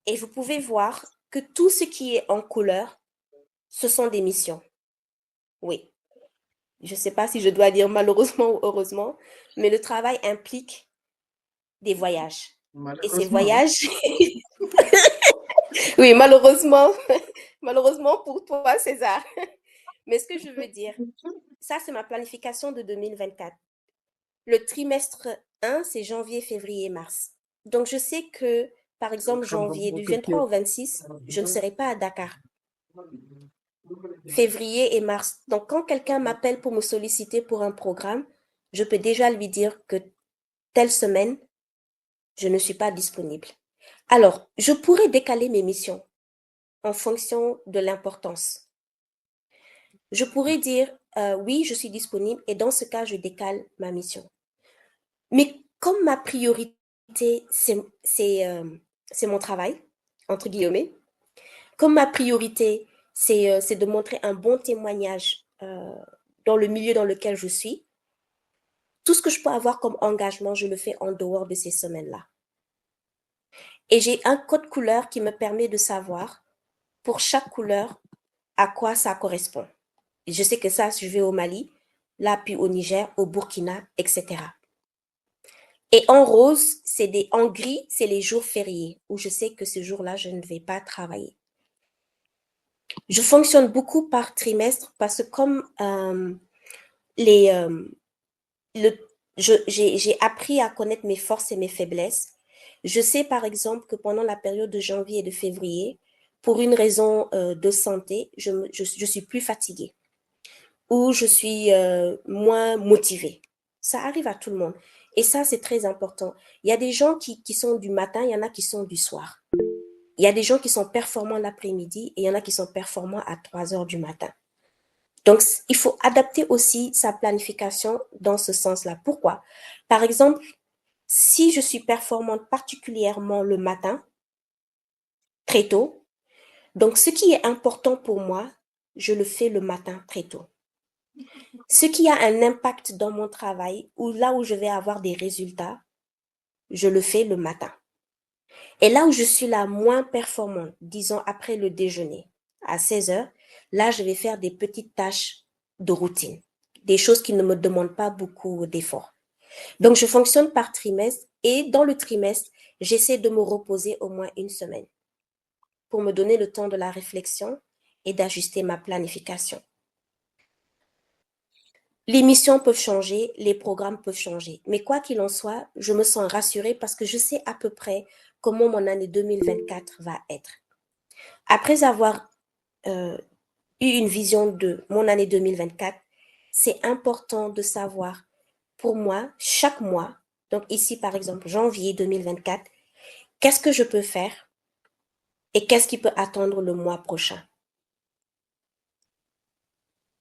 Et vous pouvez voir que tout ce qui est en couleur, ce sont des missions. Oui. Je ne sais pas si je dois dire malheureusement ou heureusement, mais le travail implique des voyages. Et ces Malheureusement, hein. voyages, oui, malheureusement, malheureusement pour toi, César. Mais ce que je veux dire, ça, c'est ma planification de 2024. Le trimestre 1, c'est janvier, février, mars. Donc, je sais que, par exemple, Très bon, janvier, bon, du 23 au 26, je ne serai pas à Dakar. Février et mars. Donc, quand quelqu'un m'appelle pour me solliciter pour un programme, je peux déjà lui dire que telle semaine, je ne suis pas disponible. Alors, je pourrais décaler mes missions en fonction de l'importance. Je pourrais dire, oui, je suis disponible et dans ce cas, je décale ma mission. Mais comme ma priorité, c'est mon travail, entre guillemets, comme ma priorité, c'est de montrer un bon témoignage dans le milieu dans lequel je suis, tout ce que je peux avoir comme engagement, je le fais en dehors de ces semaines-là. Et j'ai un code couleur qui me permet de savoir pour chaque couleur à quoi ça correspond. Et je sais que ça, je vais au Mali, là, puis au Niger, au Burkina, etc. Et en rose, en gris, c'est les jours fériés où je sais que ce jour-là, je ne vais pas travailler. Je fonctionne beaucoup par trimestre parce que comme les, j'ai appris à connaître mes forces et mes faiblesses. Je sais par exemple que pendant la période de janvier et de février, pour une raison de santé, je suis plus fatiguée ou je suis moins motivée. Ça arrive à tout le monde. Et ça, c'est très important. Il y a des gens qui sont du matin, il y en a qui sont du soir. Il y a des gens qui sont performants l'après-midi et il y en a qui sont performants à 3 heures du matin. Donc, il faut adapter aussi sa planification dans ce sens-là. Pourquoi? Par exemple, si je suis performante particulièrement le matin, très tôt, donc ce qui est important pour moi, je le fais le matin très tôt. Ce qui a un impact dans mon travail ou là où je vais avoir des résultats, je le fais le matin. Et là où je suis la moins performante, disons après le déjeuner, à 16 heures, là, je vais faire des petites tâches de routine, des choses qui ne me demandent pas beaucoup d'efforts. Donc, je fonctionne par trimestre et dans le trimestre, j'essaie de me reposer au moins une semaine pour me donner le temps de la réflexion et d'ajuster ma planification. Les missions peuvent changer, les programmes peuvent changer. Mais quoi qu'il en soit, je me sens rassurée parce que je sais à peu près comment mon année 2024 va être. Après avoir eu une vision de mon année 2024, c'est important de savoir, pour moi, chaque mois, donc ici par exemple janvier 2024, qu'est-ce que je peux faire et qu'est-ce qui peut attendre le mois prochain.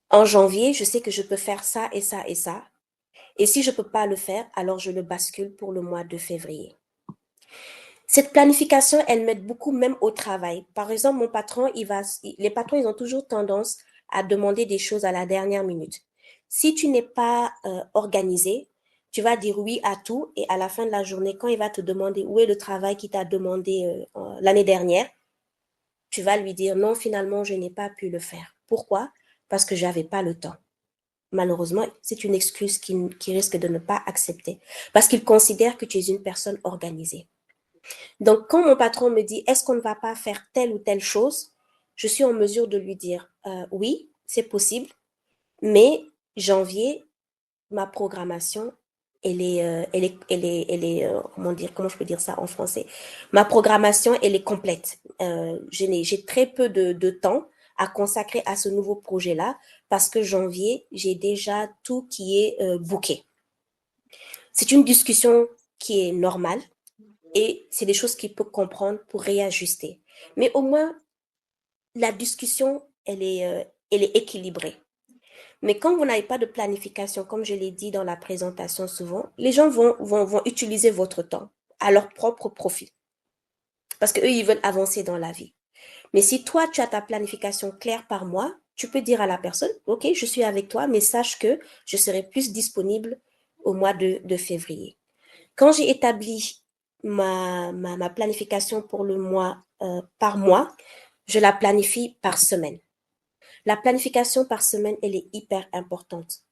En janvier, je sais que je peux faire ça et ça et ça. Et si je ne peux pas le faire, alors je le bascule pour le mois de février. Cette planification, elle m'aide beaucoup même au travail. Par exemple, mon patron, les patrons, ils ont toujours tendance à demander des choses à la dernière minute. Si tu n'es pas organisé, tu vas dire oui à tout et à la fin de la journée, quand il va te demander où est le travail qu'il t'a demandé l'année dernière, tu vas lui dire non, finalement, je n'ai pas pu le faire. Pourquoi? Parce que j'avais pas le temps. Malheureusement, c'est une excuse qui risque de ne pas accepter parce qu'il considère que tu es une personne organisée. Donc, quand mon patron me dit, est-ce qu'on ne va pas faire telle ou telle chose, je suis en mesure de lui dire, oui, c'est possible, mais janvier, ma programmation, comment je peux dire ça en français? Ma programmation, elle est complète. J'ai très peu de temps à consacrer à ce nouveau projet-là parce que janvier, j'ai déjà tout qui est booké. C'est une discussion qui est normale et c'est des choses qu'il peut comprendre pour réajuster. Mais au moins, la discussion, elle est équilibrée. Mais quand vous n'avez pas de planification, comme je l'ai dit dans la présentation souvent, les gens vont utiliser votre temps à leur propre profit. Parce qu'eux, ils veulent avancer dans la vie. Mais si toi, tu as ta planification claire par mois, tu peux dire à la personne, OK, je suis avec toi, mais sache que je serai plus disponible au mois de février. Quand j'ai établi ma planification pour le mois par mois, je la planifie par semaine. La planification par semaine, elle est hyper importante.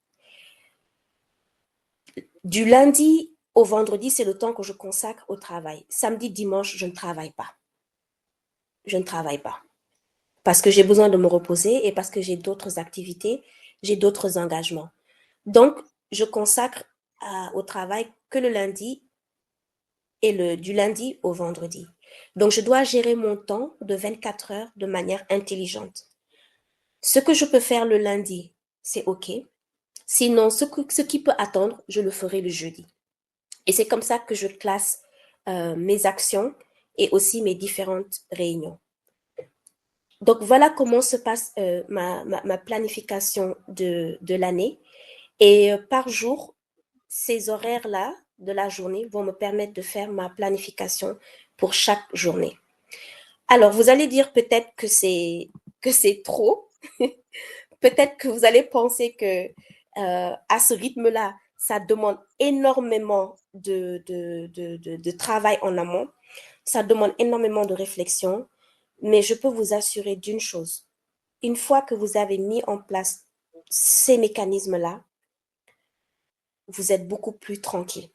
Du lundi au vendredi, c'est le temps que je consacre au travail. Samedi, dimanche, je ne travaille pas. Je ne travaille pas. Parce que j'ai besoin de me reposer et parce que j'ai d'autres activités, j'ai d'autres engagements. Donc, je consacre au travail que le lundi et du lundi au vendredi. Donc, je dois gérer mon temps de 24 heures de manière intelligente. Ce que je peux faire le lundi, c'est OK. Sinon, ce qui peut attendre, je le ferai le jeudi. Et c'est comme ça que je classe mes actions et aussi mes différentes réunions. Donc, voilà comment se passe ma planification de l'année. Et par jour, ces horaires-là de la journée vont me permettre de faire ma planification pour chaque journée. Alors, vous allez dire peut-être que c'est trop. Peut-être que vous allez penser que à ce rythme-là, ça demande énormément de travail en amont. Ça demande énormément de réflexion. Mais je peux vous assurer d'une chose. Une fois que vous avez mis en place ces mécanismes-là, vous êtes beaucoup plus tranquille.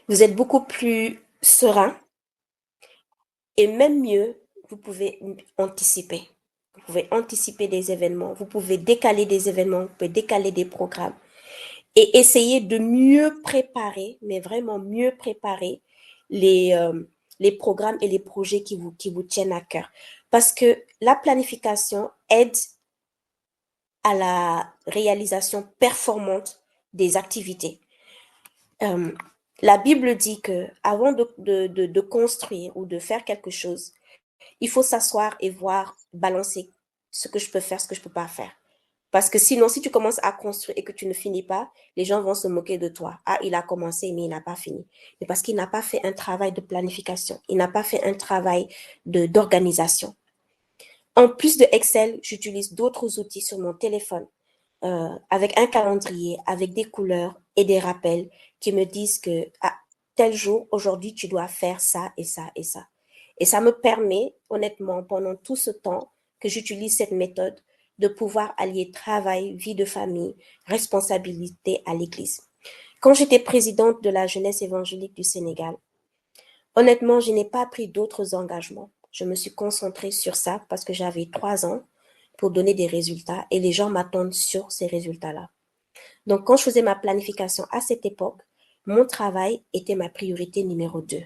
Vous êtes beaucoup plus serein. Et même mieux, vous pouvez anticiper. Vous pouvez anticiper des événements, vous pouvez décaler des événements, vous pouvez décaler des programmes et essayer de mieux préparer, mais vraiment mieux préparer les programmes et les projets qui vous tiennent à cœur. Parce que la planification aide à la réalisation performante des activités. Euh, la Bible dit que avant de construire ou de faire quelque chose, il faut s'asseoir et voir, balancer ce que je peux faire, ce que je ne peux pas faire. Parce que sinon, si tu commences à construire et que tu ne finis pas, les gens vont se moquer de toi. Ah, il a commencé, mais il n'a pas fini. Mais parce qu'il n'a pas fait un travail de planification. Il n'a pas fait un travail d'organisation. En plus de Excel, j'utilise d'autres outils sur mon téléphone avec un calendrier, avec des couleurs et des rappels qui me disent que à tel jour, aujourd'hui, tu dois faire ça et ça et ça. Et ça me permet, honnêtement, pendant tout ce temps que j'utilise cette méthode, de pouvoir allier travail, vie de famille, responsabilité à l'église. Quand j'étais présidente de la jeunesse évangélique du Sénégal, honnêtement, je n'ai pas pris d'autres engagements. Je me suis concentrée sur ça parce que j'avais 3 ans pour donner des résultats et les gens m'attendent sur ces résultats-là. Donc, quand je faisais ma planification à cette époque, mon travail était ma priorité numéro 2.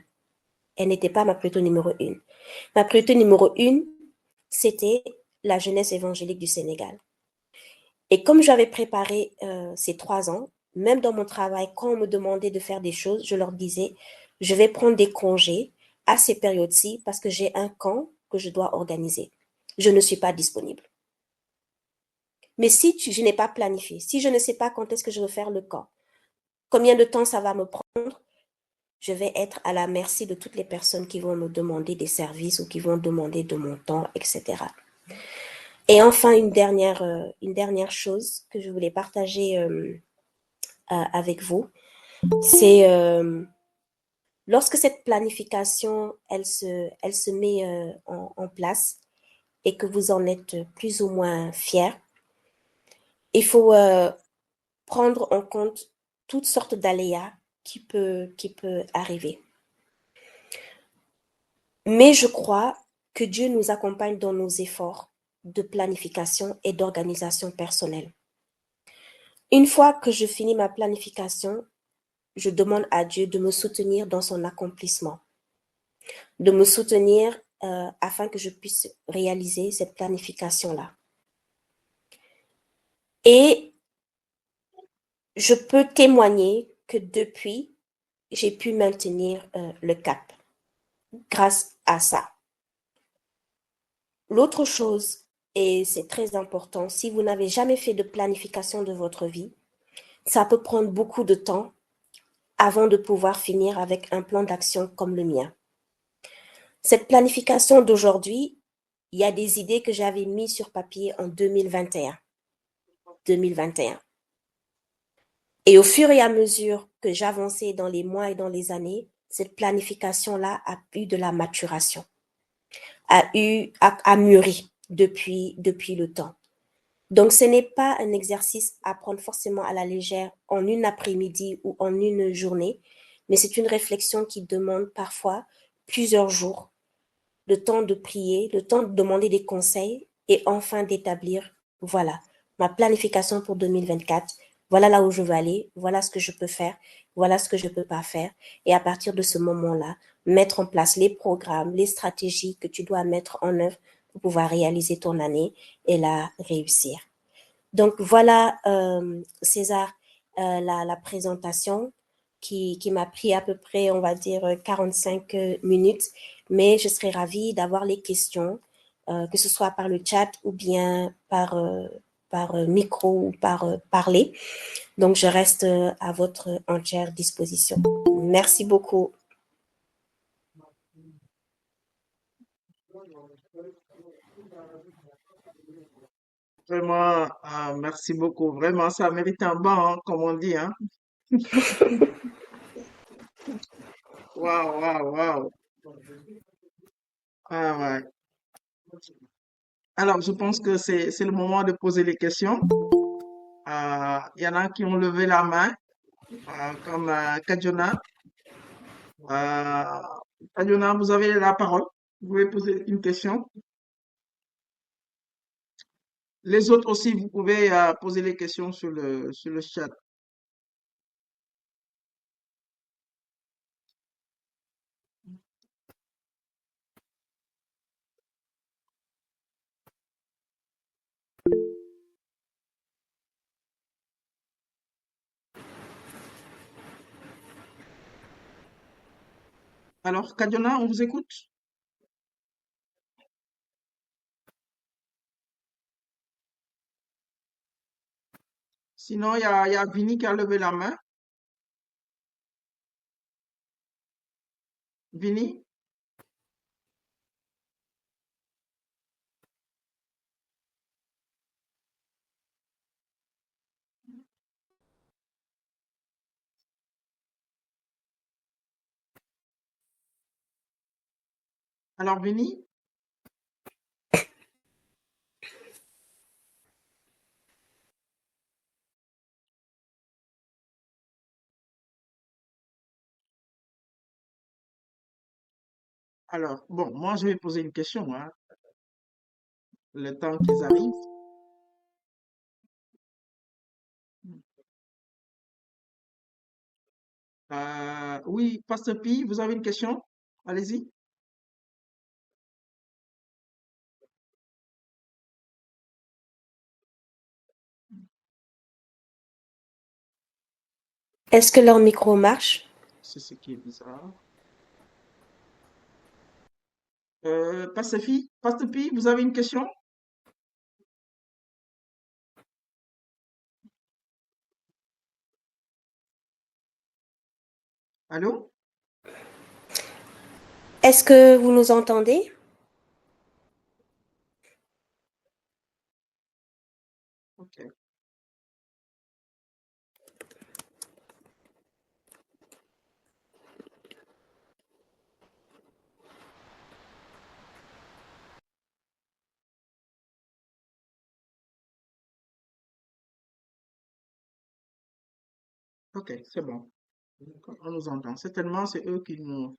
Elle n'était pas ma priorité numéro 1. Ma priorité numéro 1, c'était la jeunesse évangélique du Sénégal. Et comme j'avais préparé ces 3 ans, même dans mon travail, quand on me demandait de faire des choses, je leur disais, je vais prendre des congés à ces périodes-ci parce que j'ai un camp que je dois organiser. Je ne suis pas disponible. Mais si je n'ai pas planifié, si je ne sais pas quand est-ce que je veux faire le camp, combien de temps ça va me prendre, je vais être à la merci de toutes les personnes qui vont me demander des services ou qui vont demander de mon temps, etc. Et enfin, une dernière chose que je voulais partager avec vous, c'est lorsque cette planification, elle se met en place et que vous en êtes plus ou moins fier, il faut prendre en compte toutes sortes d'aléas qui peut arriver. Mais je crois que Dieu nous accompagne dans nos efforts de planification et d'organisation personnelle. Une fois que je finis ma planification, je demande à Dieu de me soutenir dans son accomplissement, de me soutenir afin que je puisse réaliser cette planification-là. Et je peux témoigner que depuis, j'ai pu maintenir le cap grâce à ça. L'autre chose, et c'est très important, si vous n'avez jamais fait de planification de votre vie, ça peut prendre beaucoup de temps avant de pouvoir finir avec un plan d'action comme le mien. Cette planification d'aujourd'hui, il y a des idées que j'avais mises sur papier en 2021. 2021. Et au fur et à mesure que j'avançais dans les mois et dans les années, cette planification-là a eu de la maturation, a mûri depuis le temps. Donc, ce n'est pas un exercice à prendre forcément à la légère en une après-midi ou en une journée, mais c'est une réflexion qui demande parfois plusieurs jours, le temps de prier, le temps de demander des conseils et enfin d'établir, voilà, ma planification pour 2024. Voilà là où je veux aller, voilà ce que je peux faire, voilà ce que je ne peux pas faire. Et à partir de ce moment-là, mettre en place les programmes, les stratégies que tu dois mettre en œuvre pour pouvoir réaliser ton année et la réussir. Donc voilà, César, la présentation qui m'a pris à peu près, on va dire, 45 minutes, mais je serais ravie d'avoir les questions, que ce soit par le chat ou bien par micro ou par parler. Donc je reste à votre entière disposition. Merci beaucoup. Vraiment, merci beaucoup. Vraiment, ça mérite un banc, hein, comme on dit, hein. Waouh, waouh, waouh. Ah ouais. Alors, je pense que c'est le moment de poser les questions. Il y en a qui ont levé la main, comme Kadjona. Euh, Kadjona, vous avez la parole. Vous pouvez poser une question. Les autres aussi, vous pouvez poser les questions sur le chat. Alors, Kadjona, on vous écoute? Sinon, il y a Vini qui a levé la main. Vini? Alors, Vini? Alors, bon, moi, je vais poser une question, hein, le temps qu'ils arrivent. Oui, Pasteur Pi, vous avez une question? Allez-y. Est-ce que leur micro marche? C'est ce qui est bizarre. Pasteur Pi, vous avez une question? Allô? Est-ce que vous nous entendez? Ok, ok, c'est bon. On nous entend. Certainement, c'est eux qui nous...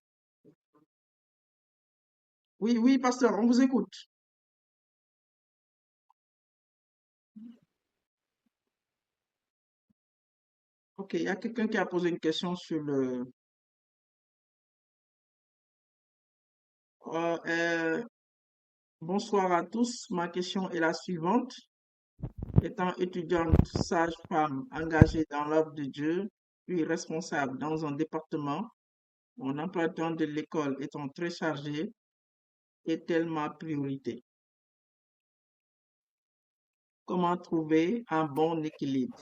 Oui, oui, pasteur, on vous écoute. Ok, il y a quelqu'un qui a posé une question sur le... Euh, euh, bonsoir à tous. Ma question est la suivante. Étant étudiante, sage-femme engagée dans l'œuvre de Dieu, puis responsable dans un département, mon emploi du temps de l'école étant très chargé, est-elle ma priorité? Comment trouver un bon équilibre?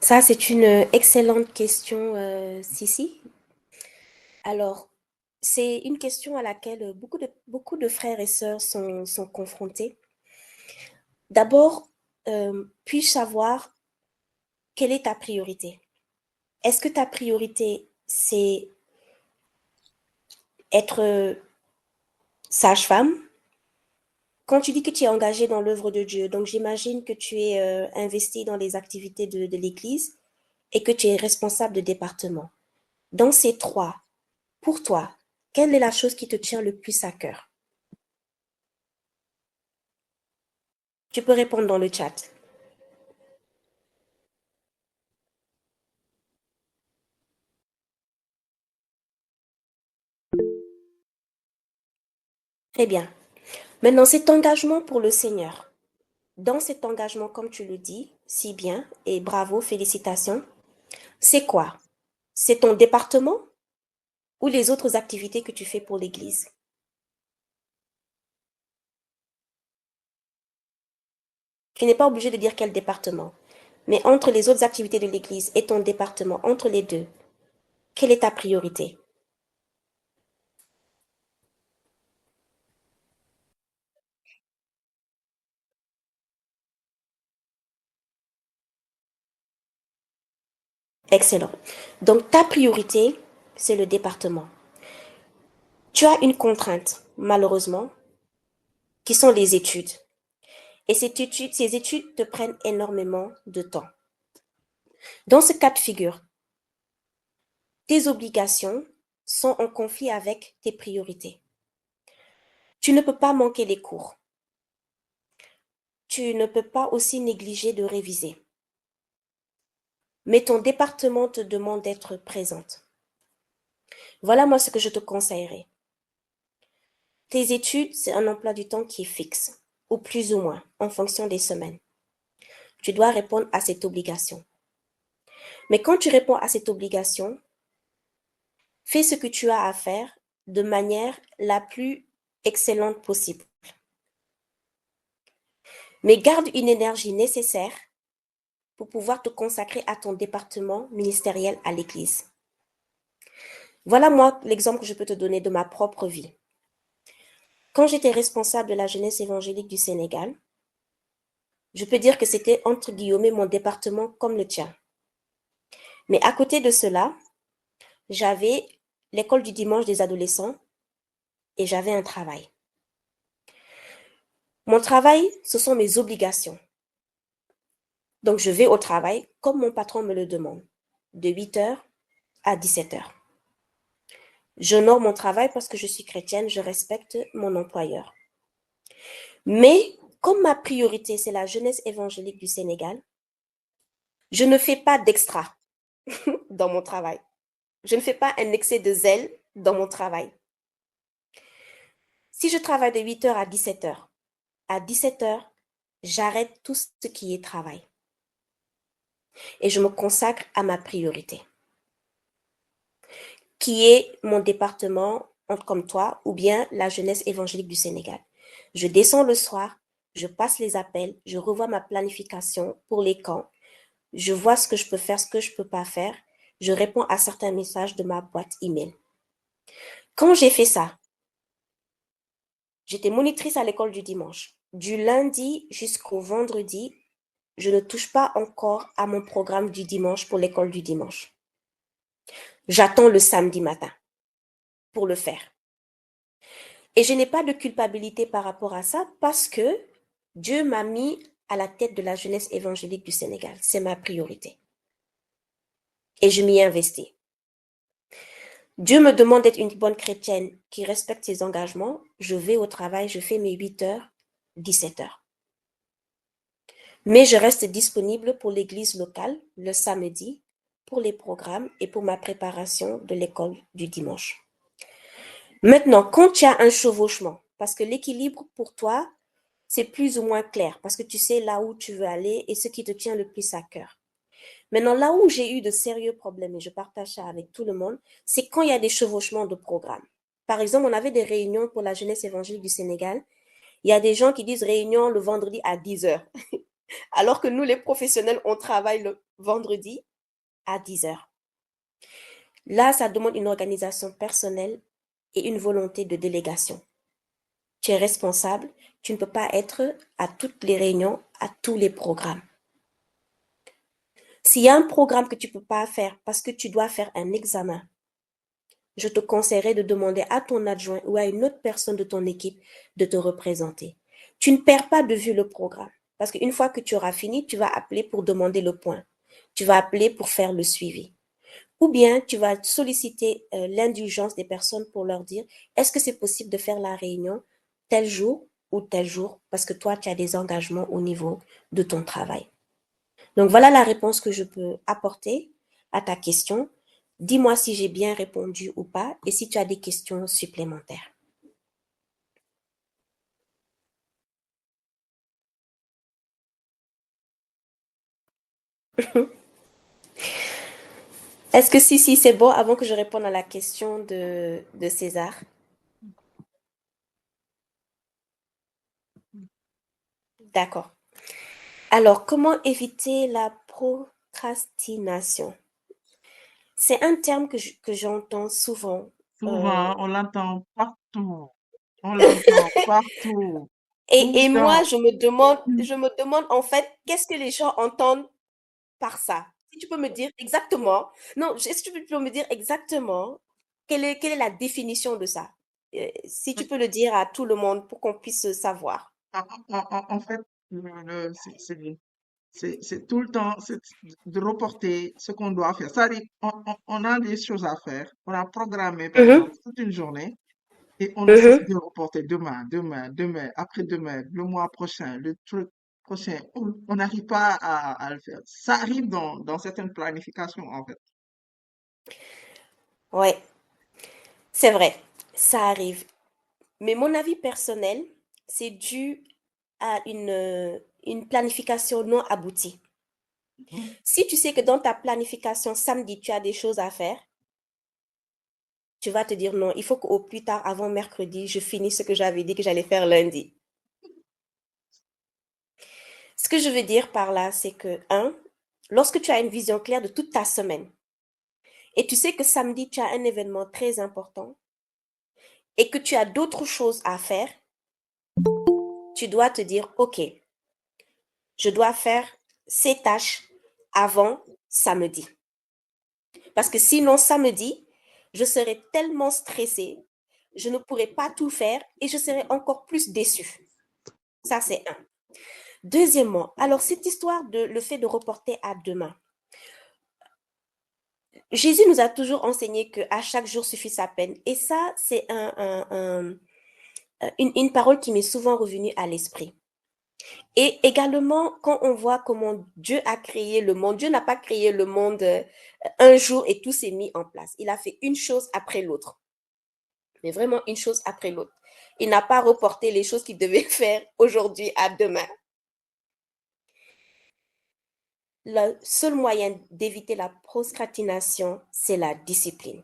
Ça, c'est une excellente question, Sissi. Alors, c'est une question à laquelle beaucoup de frères et sœurs sont confrontés. D'abord, puis-je savoir quelle est ta priorité? Est-ce que ta priorité, c'est être sage-femme? Quand tu dis que tu es engagé dans l'œuvre de Dieu, donc j'imagine que tu es investi dans les activités de l'Église et que tu es responsable de département. Dans ces trois, pour toi, quelle est la chose qui te tient le plus à cœur? Tu peux répondre dans le chat. Très bien. Maintenant, cet engagement pour le Seigneur. Dans cet engagement, comme tu le dis, si bien, et bravo, félicitations, c'est quoi? C'est ton département ou les autres activités que tu fais pour l'Église? Tu n'es pas obligé de dire quel département. Mais entre les autres activités de l'Église et ton département, entre les deux, quelle est ta priorité? Excellent. Donc, ta priorité, c'est le département. Tu as une contrainte, malheureusement, qui sont les études. Et ces études te prennent énormément de temps. Dans ce cas de figure, tes obligations sont en conflit avec tes priorités. Tu ne peux pas manquer les cours. Tu ne peux pas aussi négliger de réviser. Mais ton département te demande d'être présente. Voilà moi ce que je te conseillerais. Tes études, c'est un emploi du temps qui est fixe, ou plus ou moins, en fonction des semaines. Tu dois répondre à cette obligation. Mais quand tu réponds à cette obligation, fais ce que tu as à faire de manière la plus excellente possible. mais garde une énergie nécessaire pour pouvoir te consacrer à ton département ministériel à l'Église. Voilà moi l'exemple que je peux te donner de ma propre vie. Quand j'étais responsable de la jeunesse évangélique du Sénégal, je peux dire que c'était entre guillemets mon département comme le tien. Mais à côté de cela, j'avais l'école du dimanche des adolescents et j'avais un travail. Mon travail, ce sont mes obligations. Donc, je vais au travail comme mon patron me le demande, de 8 heures à 17 heures. J'honore mon travail parce que je suis chrétienne, je respecte mon employeur. Mais comme ma priorité, c'est la jeunesse évangélique du Sénégal, je ne fais pas d'extra dans mon travail. Je ne fais pas un excès de zèle dans mon travail. Si je travaille de 8 heures à 17 heures, j'arrête tout ce qui est travail et je me consacre à ma priorité, qui est mon département comme toi ou bien la jeunesse évangélique du Sénégal. Je descends le soir, je passe les appels, je revois ma planification pour les camps, je vois ce que je peux faire, ce que je ne peux pas faire, je réponds à certains messages de ma boîte email. Quand j'ai fait ça, j'étais monitrice à l'école du dimanche. Du lundi jusqu'au vendredi, je ne touche pas encore à mon programme du dimanche pour l'école du dimanche. J'attends le samedi matin pour le faire. Et je n'ai pas de culpabilité par rapport à ça parce que Dieu m'a mis à la tête de la jeunesse évangélique du Sénégal. C'est ma priorité. Et je m'y investis. Dieu me demande d'être une bonne chrétienne qui respecte ses engagements. Je vais au travail, je fais mes 8 heures, 17 heures. Mais je reste disponible pour l'église locale le samedi, pour les programmes et pour ma préparation de l'école du dimanche. Maintenant, quand tu as un chevauchement, parce que l'équilibre pour toi, c'est plus ou moins clair, parce que tu sais là où tu veux aller et ce qui te tient le plus à cœur. Maintenant, là où j'ai eu de sérieux problèmes, et je partage ça avec tout le monde, c'est quand il y a des chevauchements de programmes. Par exemple, on avait des réunions pour la jeunesse évangélique du Sénégal. Il y a des gens qui disent réunion le vendredi à 10 heures, alors que nous, les professionnels, on travaille le vendredi à 10 heures. Là, ça demande une organisation personnelle et une volonté de délégation. Tu es responsable, tu ne peux pas être à toutes les réunions, à tous les programmes. S'il y a un programme que tu ne peux pas faire parce que tu dois faire un examen, je te conseillerais de demander à ton adjoint ou à une autre personne de ton équipe de te représenter. Tu ne perds pas de vue le programme parce qu'une fois que tu auras fini, tu vas appeler pour demander le point. Tu vas appeler pour faire le suivi. Ou bien tu vas solliciter l'indulgence des personnes pour leur dire est-ce que c'est possible de faire la réunion tel jour ou tel jour parce que toi, tu as des engagements au niveau de ton travail. Donc, voilà la réponse que je peux apporter à ta question. Dis-moi si j'ai bien répondu ou pas et si tu as des questions supplémentaires. Est-ce que si, c'est bon avant que je réponde à la question de César? D'accord. Alors, comment éviter la procrastination? C'est un terme que j'entends souvent. Souvent, on l'entend partout. On l'entend partout. Tout Et le moi, temps. je me demande en fait, qu'est-ce que les gens entendent par ça? Si tu peux me dire exactement, non, est-ce que tu peux me dire exactement quelle est la définition de ça? Si tu peux le dire à tout le monde pour qu'on puisse savoir. En fait, c'est tout le temps de reporter ce qu'on doit faire. Ça dit, on a des choses à faire. On a programmé, par exemple, Mhm, toute une journée et on ne cesse mhm. de reporter demain, après-demain, le mois prochain, le truc prochain. On n'arrive pas à le faire. Ça arrive dans certaines planifications, en fait. Ouais, c'est vrai, ça arrive. Mais mon avis personnel, c'est dû à une planification non aboutie. Mhm. Si tu sais que dans ta planification samedi, tu as des choses à faire, tu vas te dire non, il faut qu'au plus tard, avant mercredi, je finisse ce que j'avais dit que j'allais faire lundi. que je veux dire par là, c'est que, lorsque tu as une vision claire de toute ta semaine et tu sais que samedi, tu as un événement très important et que tu as d'autres choses à faire, tu dois te dire, OK, je dois faire ces tâches avant samedi. Parce que sinon, samedi, je serai tellement stressée, je ne pourrai pas tout faire et je serai encore plus déçue. Ça, c'est un. Deuxièmement, alors cette histoire de le fait de reporter à demain. Jésus nous a toujours enseigné qu'à chaque jour suffit sa peine. Et ça, c'est une parole qui m'est souvent revenue à l'esprit. Et également, quand on voit comment Dieu a créé le monde, Dieu n'a pas créé le monde un jour et tout s'est mis en place. Il a fait une chose après l'autre. Mais vraiment une chose après l'autre. Il n'a pas reporté les choses qu'il devait faire aujourd'hui à demain. Le seul moyen d'éviter la procrastination, c'est la discipline.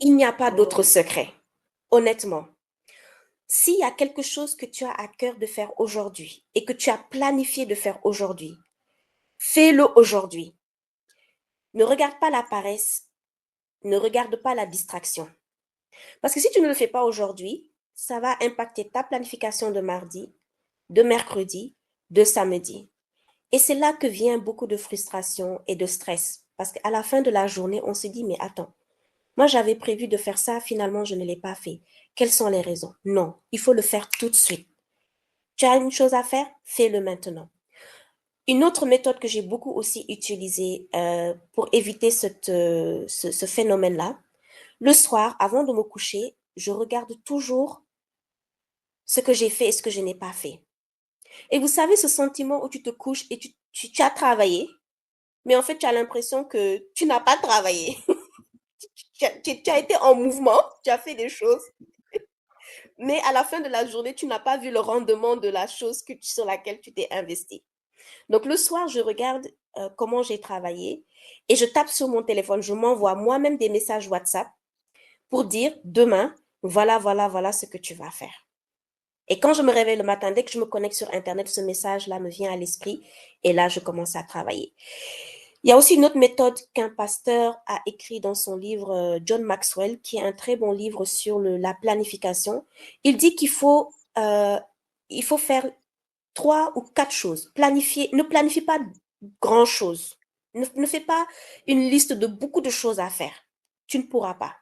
Il n'y a pas d'autre secret, honnêtement. S'il y a quelque chose que tu as à cœur de faire aujourd'hui et que tu as planifié de faire aujourd'hui, fais-le aujourd'hui. Ne regarde pas la paresse, ne regarde pas la distraction. Parce que si tu ne le fais pas aujourd'hui, ça va impacter ta planification de mardi, de mercredi, de samedi. Et c'est là que vient beaucoup de frustration et de stress. Parce qu'à la fin de la journée, on se dit, mais attends, moi j'avais prévu de faire ça, finalement je ne l'ai pas fait. Quelles sont les raisons? Non, il faut le faire tout de suite. Tu as une chose à faire, fais-le maintenant. Une autre méthode que j'ai beaucoup aussi utilisée pour éviter ce phénomène-là, le soir, avant de me coucher, je regarde toujours ce que j'ai fait et ce que je n'ai pas fait. Et vous savez, ce sentiment où tu te couches et tu as travaillé, mais en fait, tu as l'impression que tu n'as pas travaillé. Tu as été en mouvement, tu as fait des choses, mais à la fin de la journée, tu n'as pas vu le rendement de la chose sur laquelle tu t'es investi. Donc, le soir, je regarde comment j'ai travaillé et je tape sur mon téléphone. Je m'envoie moi-même des messages WhatsApp pour dire demain, voilà ce que tu vas faire. Et quand je me réveille le matin, dès que je me connecte sur Internet, ce message-là me vient à l'esprit et là, je commence à travailler. Il y a aussi une autre méthode qu'un pasteur a écrit dans son livre John Maxwell, qui est un très bon livre sur la planification. Il dit il faut faire 3 ou 4 choses. Ne planifie pas grand-chose. Ne fais pas une liste de beaucoup de choses à faire. Tu ne pourras pas.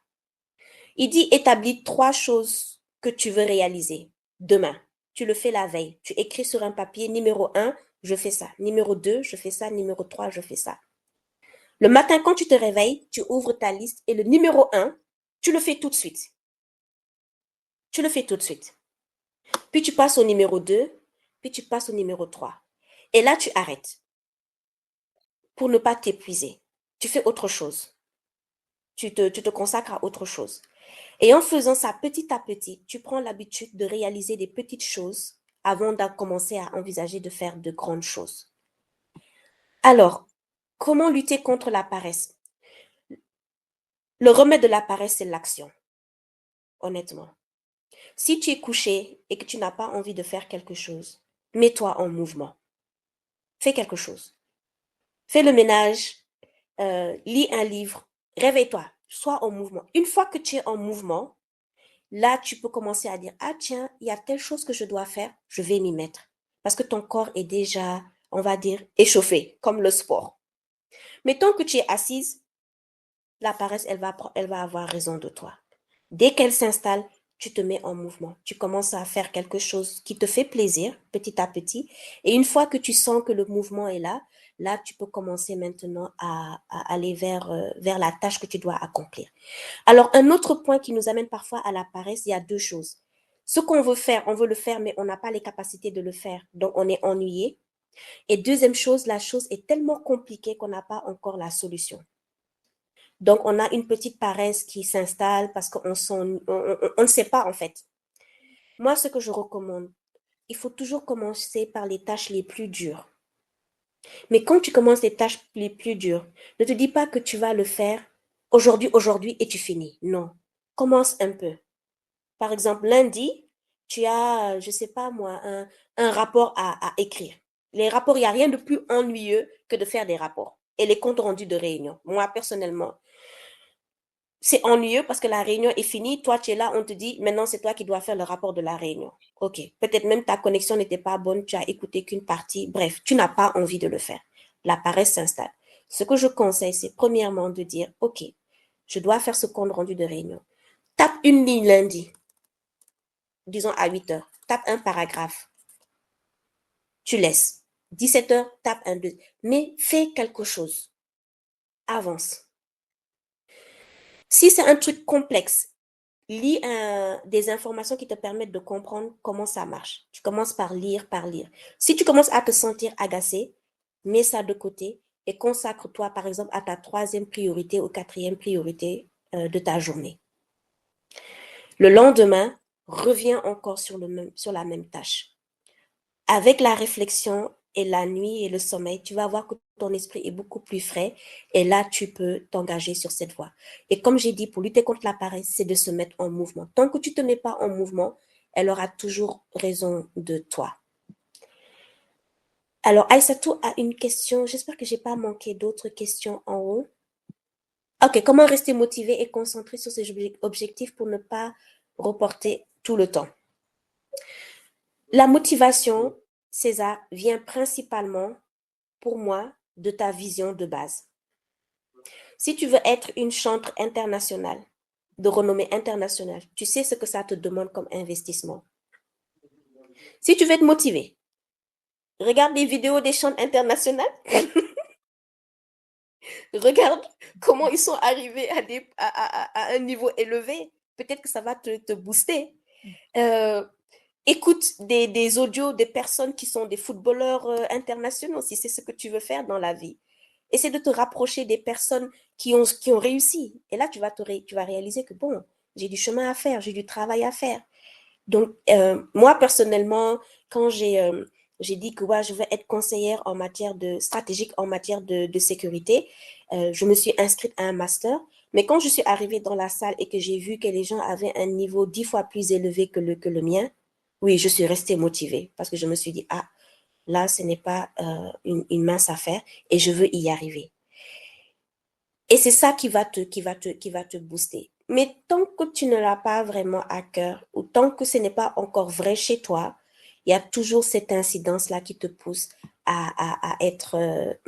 Il dit établis 3 choses que tu veux réaliser demain. Tu le fais la veille. Tu écris sur un papier, numéro 1, je fais ça. Numéro 2, je fais ça. Numéro 3, je fais ça. Le matin, quand tu te réveilles, tu ouvres ta liste et le numéro 1, tu le fais tout de suite. Tu le fais tout de suite. Puis tu passes au numéro 2, puis tu passes au numéro 3. Et là, tu arrêtes pour ne pas t'épuiser. Tu fais autre chose. Tu te consacres à autre chose. Et en faisant ça petit à petit, tu prends l'habitude de réaliser des petites choses avant de commencer à envisager de faire de grandes choses. Alors, comment lutter contre la paresse? Le remède de la paresse, c'est l'action, honnêtement. Si tu es couché et que tu n'as pas envie de faire quelque chose, mets-toi en mouvement. Fais quelque chose. Fais le ménage, lis un livre, réveille-toi, sois en mouvement. Une fois que tu es en mouvement, là, tu peux commencer à dire, ah tiens, il y a telle chose que je dois faire, je vais m'y mettre. Parce que ton corps est déjà, on va dire, échauffé, comme le sport. Mais tant que tu es assise, la paresse, elle va avoir raison de toi. Dès qu'elle s'installe, tu te mets en mouvement. Tu commences à faire quelque chose qui te fait plaisir, petit à petit. Et une fois que tu sens que le mouvement est là, là, tu peux commencer maintenant à aller vers la tâche que tu dois accomplir. Alors, un autre point qui nous amène parfois à la paresse, il y a 2 choses. Ce qu'on veut faire, on veut le faire, mais on n'a pas les capacités de le faire. Donc, on est ennuyé. Et deuxième chose, la chose est tellement compliquée qu'on n'a pas encore la solution. Donc, on a une petite paresse qui s'installe parce qu'on on ne sait pas en fait. Moi, ce que je recommande, il faut toujours commencer par les tâches les plus dures. Mais quand tu commences les tâches les plus dures, ne te dis pas que tu vas le faire aujourd'hui et tu finis. Non. Commence un peu. Par exemple, lundi, tu as, je sais pas moi, un rapport à écrire. Les rapports, il n'y a rien de plus ennuyeux que de faire des rapports. Et les comptes rendus de réunion. Moi, personnellement, c'est ennuyeux parce que la réunion est finie. Toi, tu es là, on te dit, maintenant, c'est toi qui dois faire le rapport de la réunion. OK. Peut-être même ta connexion n'était pas bonne, tu as écouté qu'une partie. Bref, tu n'as pas envie de le faire. La paresse s'installe. Ce que je conseille, c'est premièrement de dire, OK, je dois faire ce compte rendu de réunion. Tape une ligne lundi, disons à 8 heures. Tape un paragraphe. Tu laisses. 17 heures, tape un deux. Mais fais quelque chose. Avance. Si c'est un truc complexe, lis des informations qui te permettent de comprendre comment ça marche. Tu commences par lire, par lire. Si tu commences à te sentir agacé, mets ça de côté et consacre-toi, par exemple, à ta troisième priorité ou quatrième priorité de ta journée. Le lendemain, reviens encore sur la même tâche. Avec la réflexion et la nuit et le sommeil, tu vas voir que ton esprit est beaucoup plus frais et là, tu peux t'engager sur cette voie. Et comme j'ai dit, pour lutter contre la paresse, c'est de se mettre en mouvement. Tant que tu ne te mets pas en mouvement, elle aura toujours raison de toi. Alors, Aïssatou a une question. J'espère que je n'ai pas manqué d'autres questions en haut. OK, comment rester motivé et concentré sur ses objectifs pour ne pas reporter tout le temps? La motivation, César, vient principalement, pour moi, de ta vision de base. Si tu veux être une chanteuse internationale, de renommée internationale, tu sais ce que ça te demande comme investissement. Si tu veux être motivé, regarde les vidéos des chanteurs internationales, regarde comment ils sont arrivés à un niveau élevé. Peut-être que ça va te booster. Écoute des audios des personnes qui sont des footballeurs internationaux, si c'est ce que tu veux faire dans la vie. Essaie de te rapprocher des personnes qui ont réussi. Et là, tu vas réaliser que, bon, j'ai du chemin à faire, j'ai du travail à faire. Donc, moi, personnellement, quand j'ai dit que ouais, je veux être conseillère en matière stratégique en matière de sécurité, je me suis inscrite à un master. Mais quand je suis arrivée dans la salle et que j'ai vu que les gens avaient un niveau 10 fois plus élevé que le mien, oui, je suis restée motivée parce que je me suis dit, ah, là, ce n'est pas une mince affaire et je veux y arriver. Et c'est ça qui va te booster. Mais tant que tu ne l'as pas vraiment à cœur ou tant que ce n'est pas encore vrai chez toi, il y a toujours cette incidence-là qui te pousse à être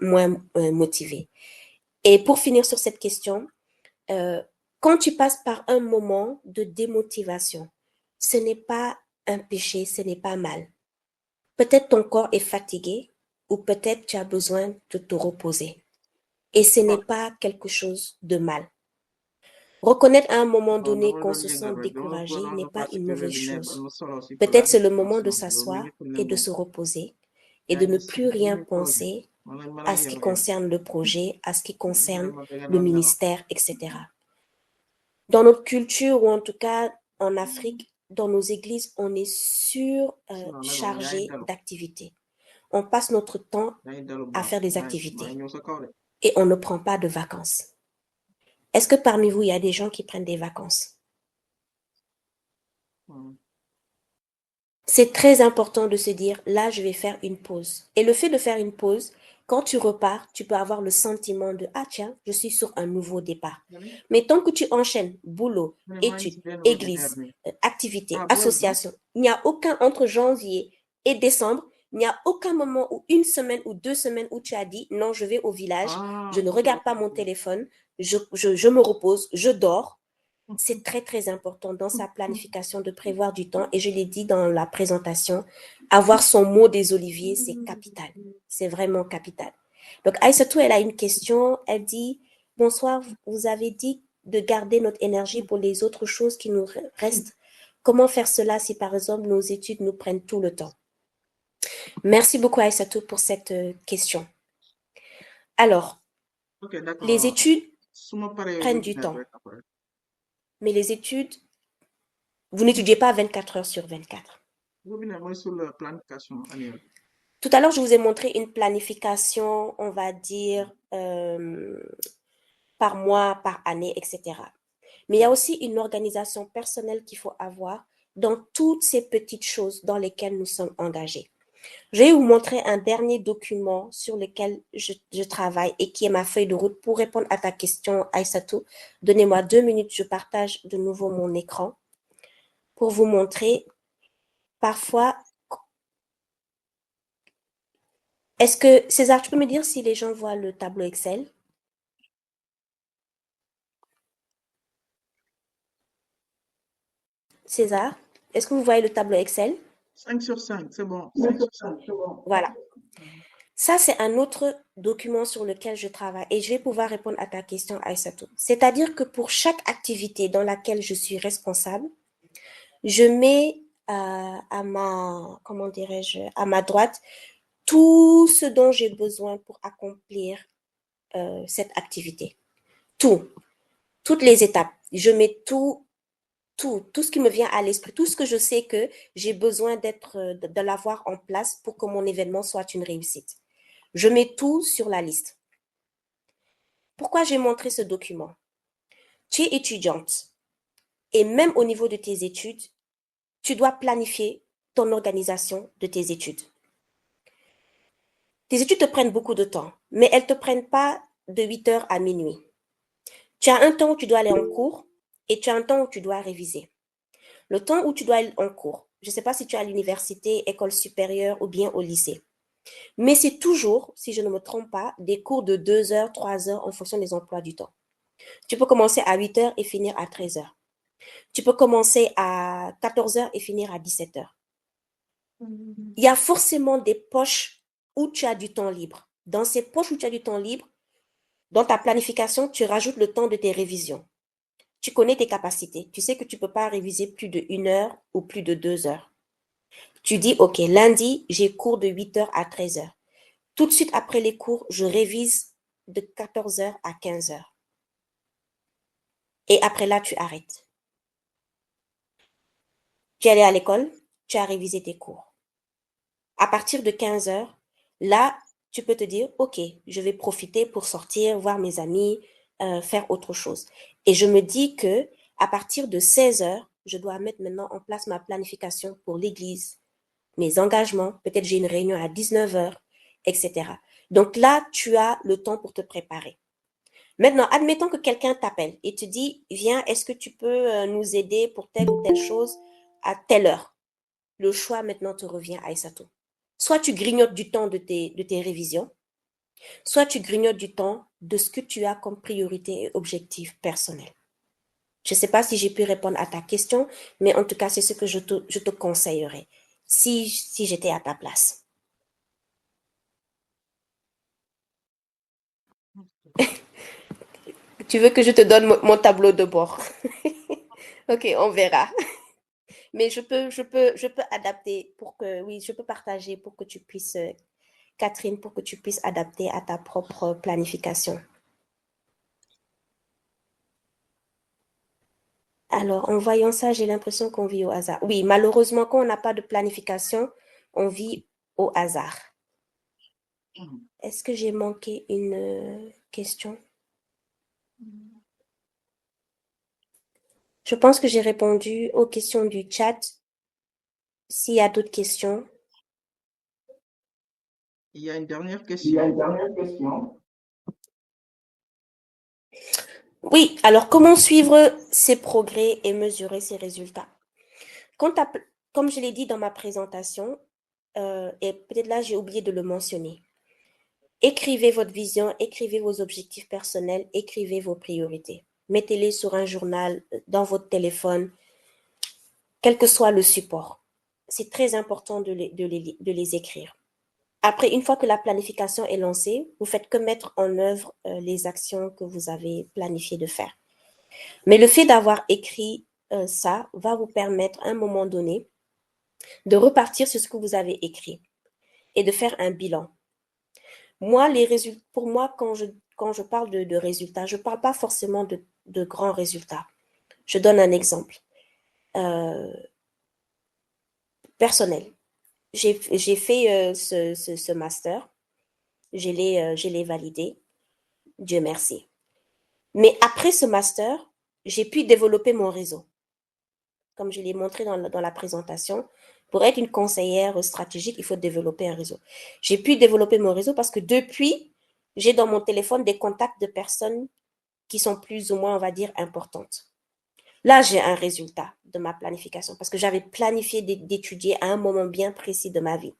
moins motivé. Et pour finir sur cette question, quand tu passes par un moment de démotivation, ce n'est pas un péché, ce n'est pas mal. Peut-être ton corps est fatigué ou peut-être tu as besoin de te reposer. Et ce n'est pas quelque chose de mal. Reconnaître à un moment donné qu'on se sent découragé n'est pas une mauvaise chose. Peut-être c'est le moment de s'asseoir et de se reposer et de ne plus rien penser à ce qui concerne le projet, à ce qui concerne le ministère, etc. Dans notre culture, ou en tout cas en Afrique, dans nos églises, on est surchargé d'activités. On passe notre temps à faire des activités et on ne prend pas de vacances. Est-ce que parmi vous, il y a des gens qui prennent des vacances? C'est très important de se dire, là, je vais faire une pause. Et le fait de faire une pause, quand tu repars, tu peux avoir le sentiment de, ah tiens, je suis sur un nouveau départ. Mais tant que tu enchaînes boulot, études, église, activités, associations, il n'y a aucun entre janvier et décembre, il n'y a aucun moment ou une semaine ou 2 semaines où tu as dit, non, je vais au village, je ne regarde pas mon téléphone, je me repose, je dors. C'est très, très important dans sa planification de prévoir du temps. Et je l'ai dit dans la présentation, avoir son mot des oliviers, c'est capital. C'est vraiment capital. Donc, Aïssatou, elle a une question. Elle dit, bonsoir, vous avez dit de garder notre énergie pour les autres choses qui nous restent. Comment faire cela si, par exemple, nos études nous prennent tout le temps? Merci beaucoup, Aïssatou, pour cette question. Alors, les études prennent du temps. Mais les études, vous n'étudiez pas 24 heures sur 24. Tout à l'heure, je vous ai montré une planification, on va dire, par mois, par année, etc. Mais il y a aussi une organisation personnelle qu'il faut avoir dans toutes ces petites choses dans lesquelles nous sommes engagés. Je vais vous montrer un dernier document sur lequel je travaille et qui est ma feuille de route pour répondre à ta question, Aïssatou. Donnez-moi 2 minutes, je partage de nouveau mon écran pour vous montrer. Parfois, est-ce que, César, tu peux me dire si les gens voient le tableau Excel? César, est-ce que vous voyez le tableau Excel? 5 sur 5, c'est bon. 5 sur 5. Voilà. Mhm. Ça, c'est un autre document sur lequel je travaille et je vais pouvoir répondre à ta question, Aïssatou. C'est-à-dire que pour chaque activité dans laquelle je suis responsable, je mets à ma, comment dirais-je, à ma droite tout ce dont j'ai besoin pour accomplir cette activité. Tout, toutes les étapes. Je mets tout ce qui me vient à l'esprit, tout ce que je sais que j'ai besoin de l'avoir en place pour que mon événement soit une réussite. Je mets tout sur la liste. Pourquoi j'ai montré ce document? Tu es étudiante et même au niveau de tes études, tu dois planifier ton organisation de tes études. Tes études te prennent beaucoup de temps, mais elles ne te prennent pas de 8 heures à minuit. Tu as un temps où tu dois aller en cours et tu as un temps où tu dois réviser. Le temps où tu dois aller en cours, je ne sais pas si tu es à l'université, école supérieure ou bien au lycée, mais c'est toujours, si je ne me trompe pas, des cours de 2 heures, 3 heures en fonction des emplois du temps. Tu peux commencer à 8 heures et finir à 13 heures. Tu peux commencer à 14 heures et finir à 17 heures. Il y a forcément des poches où tu as du temps libre. Dans ces poches où tu as du temps libre, dans ta planification, tu rajoutes le temps de tes révisions. Tu connais tes capacités. Tu sais que tu ne peux pas réviser plus de 1 heure ou plus de 2 heures. Tu dis, OK, lundi, j'ai cours de 8 heures à 13 heures. Tout de suite après les cours, je révise de 14 heures à 15 heures. Et après là, tu arrêtes. Tu es allé à l'école, tu as révisé tes cours. À partir de 15 heures, là, tu peux te dire, OK, je vais profiter pour sortir, voir mes amis, faire autre chose. Et je me dis que à partir de 16 heures, je dois mettre maintenant en place ma planification pour l'église, mes engagements. Peut-être j'ai une réunion à 19 heures, etc. Donc là, tu as le temps pour te préparer. Maintenant, admettons que quelqu'un t'appelle et te dit, viens, est-ce que tu peux nous aider pour telle ou telle chose à telle heure? Le choix maintenant te revient, Aïssatou. Soit tu grignotes du temps de tes révisions, soit tu grignotes du temps de ce que tu as comme priorité et objectif personnel. Je ne sais pas si j'ai pu répondre à ta question, mais en tout cas, c'est ce que je te conseillerais si j'étais à ta place. Tu veux que je te donne mon tableau de bord? Ok, on verra. Mais je peux adapter pour que, oui, je peux partager pour que tu puisses, Catherine, pour que tu puisses adapter à ta propre planification. Alors, en voyant ça, j'ai l'impression qu'on vit au hasard. Oui, malheureusement, quand on n'a pas de planification, on vit au hasard. Mhm. Est-ce que j'ai manqué une question? Je pense que j'ai répondu aux questions du chat. S'il y a d'autres questions. Il y a une dernière question. Oui, alors comment suivre ses progrès et mesurer ses résultats? Quand comme je l'ai dit dans ma présentation, et peut-être là j'ai oublié de le mentionner, écrivez votre vision, écrivez vos objectifs personnels, écrivez vos priorités. Mettez-les sur un journal, dans votre téléphone, quel que soit le support. C'est très important de les écrire. Après, une fois que la planification est lancée, vous faites que mettre en œuvre les actions que vous avez planifié de faire. Mais le fait d'avoir écrit ça va vous permettre à un moment donné de repartir sur ce que vous avez écrit et de faire un bilan. Moi, pour moi, quand je parle de résultats, je ne parle pas forcément de grands résultats. Je donne un exemple euh, personnel. J'ai fait ce master, je l'ai validé, Dieu merci. Mais après ce master, j'ai pu développer mon réseau. Comme je l'ai montré dans la présentation, Pour être une conseillère stratégique, il faut développer un réseau. J'ai pu développer mon réseau parce que depuis, j'ai dans mon téléphone des contacts de personnes qui sont plus ou moins, on va dire, importantes. Là, j'ai un résultat de ma planification parce que j'avais planifié d'étudier à un moment bien précis de ma vie.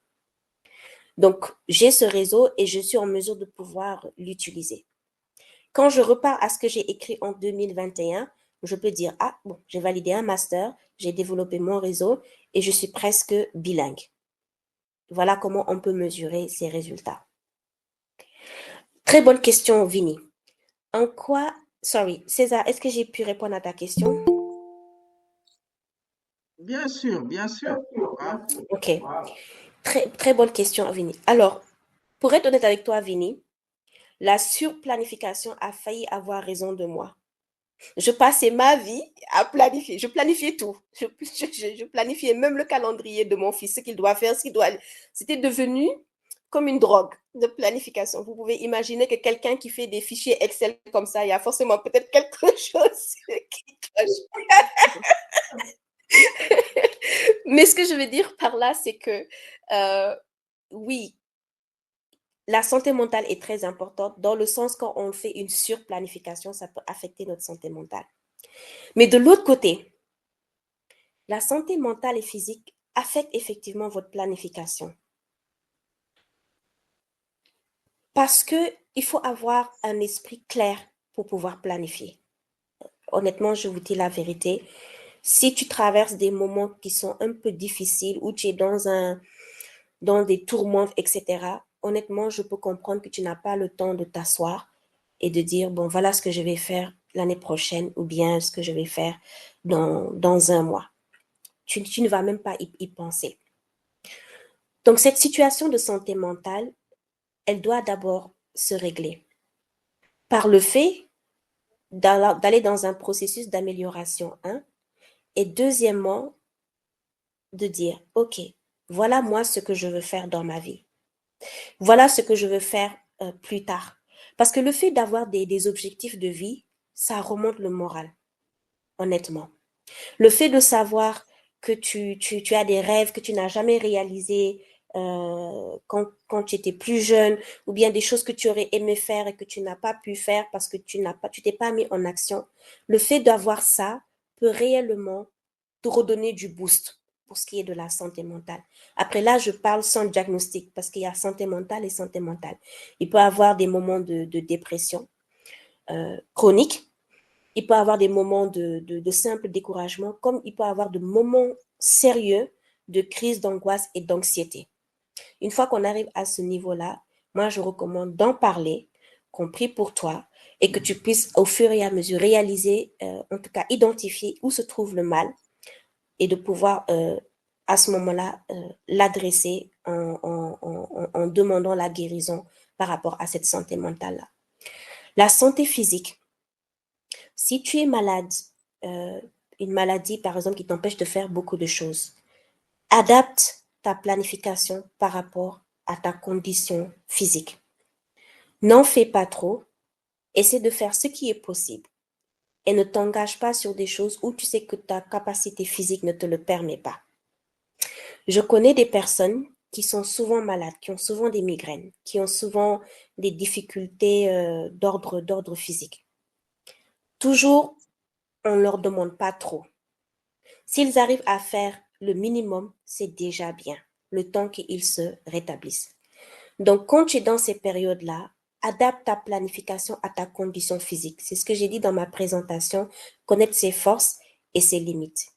Donc, j'ai ce réseau et je suis en mesure de pouvoir l'utiliser. Quand je repars à ce que j'ai écrit en 2021, je peux dire, ah bon, j'ai validé un master, j'ai développé mon réseau et je suis presque bilingue. Voilà comment on peut mesurer ces résultats. Très bonne question, Vinny. En quoi, sorry, César, est-ce que j'ai pu répondre à ta question? Bien sûr, bien sûr. Ah, Ok, très bonne question, Vinny. Alors, pour être honnête avec toi, Vinny, la surplanification a failli avoir raison de moi. Je passais ma vie à planifier. Je planifiais tout. Je planifiais même le calendrier de mon fils, ce qu'il doit faire, ce qu'il doit. C'était devenu comme une drogue de planification. Vous pouvez imaginer que quelqu'un qui fait des fichiers Excel comme ça, il y a forcément peut-être quelque chose qui cloche. Mais ce que je veux dire par là, c'est que oui, la santé mentale est très importante dans le sens quand on fait une surplanification, ça peut affecter notre santé mentale. Mais de l'autre côté, la santé mentale et physique affecte effectivement votre planification. Parce que il faut avoir un esprit clair pour pouvoir planifier. Honnêtement, je vous dis la vérité. Si tu traverses des moments qui sont un peu difficiles, où tu es dans des tourments, etc., honnêtement, je peux comprendre que tu n'as pas le temps de t'asseoir et de dire, bon, voilà ce que je vais faire l'année prochaine ou bien ce que je vais faire dans un mois. Tu ne vas même pas y penser. Donc, cette situation de santé mentale, elle doit d'abord se régler par le fait d'aller dans un processus d'amélioration, hein, et deuxièmement, de dire, OK, voilà moi ce que je veux faire dans ma vie. Voilà ce que je veux faire plus tard. Parce que le fait d'avoir des objectifs de vie, ça remonte le moral, honnêtement. Le fait de savoir que tu as des rêves que tu n'as jamais réalisés quand tu étais plus jeune, ou bien des choses que tu aurais aimé faire et que tu n'as pas pu faire parce que tu t'es pas mis en action. Le fait d'avoir ça peut réellement te redonner du boost pour ce qui est de la santé mentale. Après là, je parle sans diagnostic parce qu'il y a santé mentale et santé mentale. Il peut y avoir des moments de dépression chronique. Il peut avoir des moments de simple découragement, comme il peut avoir de moments sérieux de crise d'angoisse et d'anxiété. Une fois qu'on arrive à ce niveau-là, moi, je recommande d'en parler, compris pour toi, et que tu puisses au fur et à mesure réaliser, en tout cas identifier où se trouve le mal et de pouvoir à ce moment-là l'adresser en demandant la guérison par rapport à cette santé mentale-là. La santé physique, si tu es malade, euh, une maladie par exemple qui t'empêche de faire beaucoup de choses, adapte ta planification par rapport à ta condition physique. N'en fais pas trop, essaie de faire ce qui est possible et ne t'engage pas sur des choses où tu sais que ta capacité physique ne te le permet pas. Je connais des personnes qui sont souvent malades, qui ont souvent des migraines, qui ont souvent des difficultés d'ordre physique. Toujours, on ne leur demande pas trop. S'ils arrivent à faire le minimum, c'est déjà bien, le temps qu'ils se rétablissent. Donc, quand tu es dans ces périodes-là, adapte ta planification à ta condition physique. C'est ce que j'ai dit dans ma présentation, connaître ses forces et ses limites.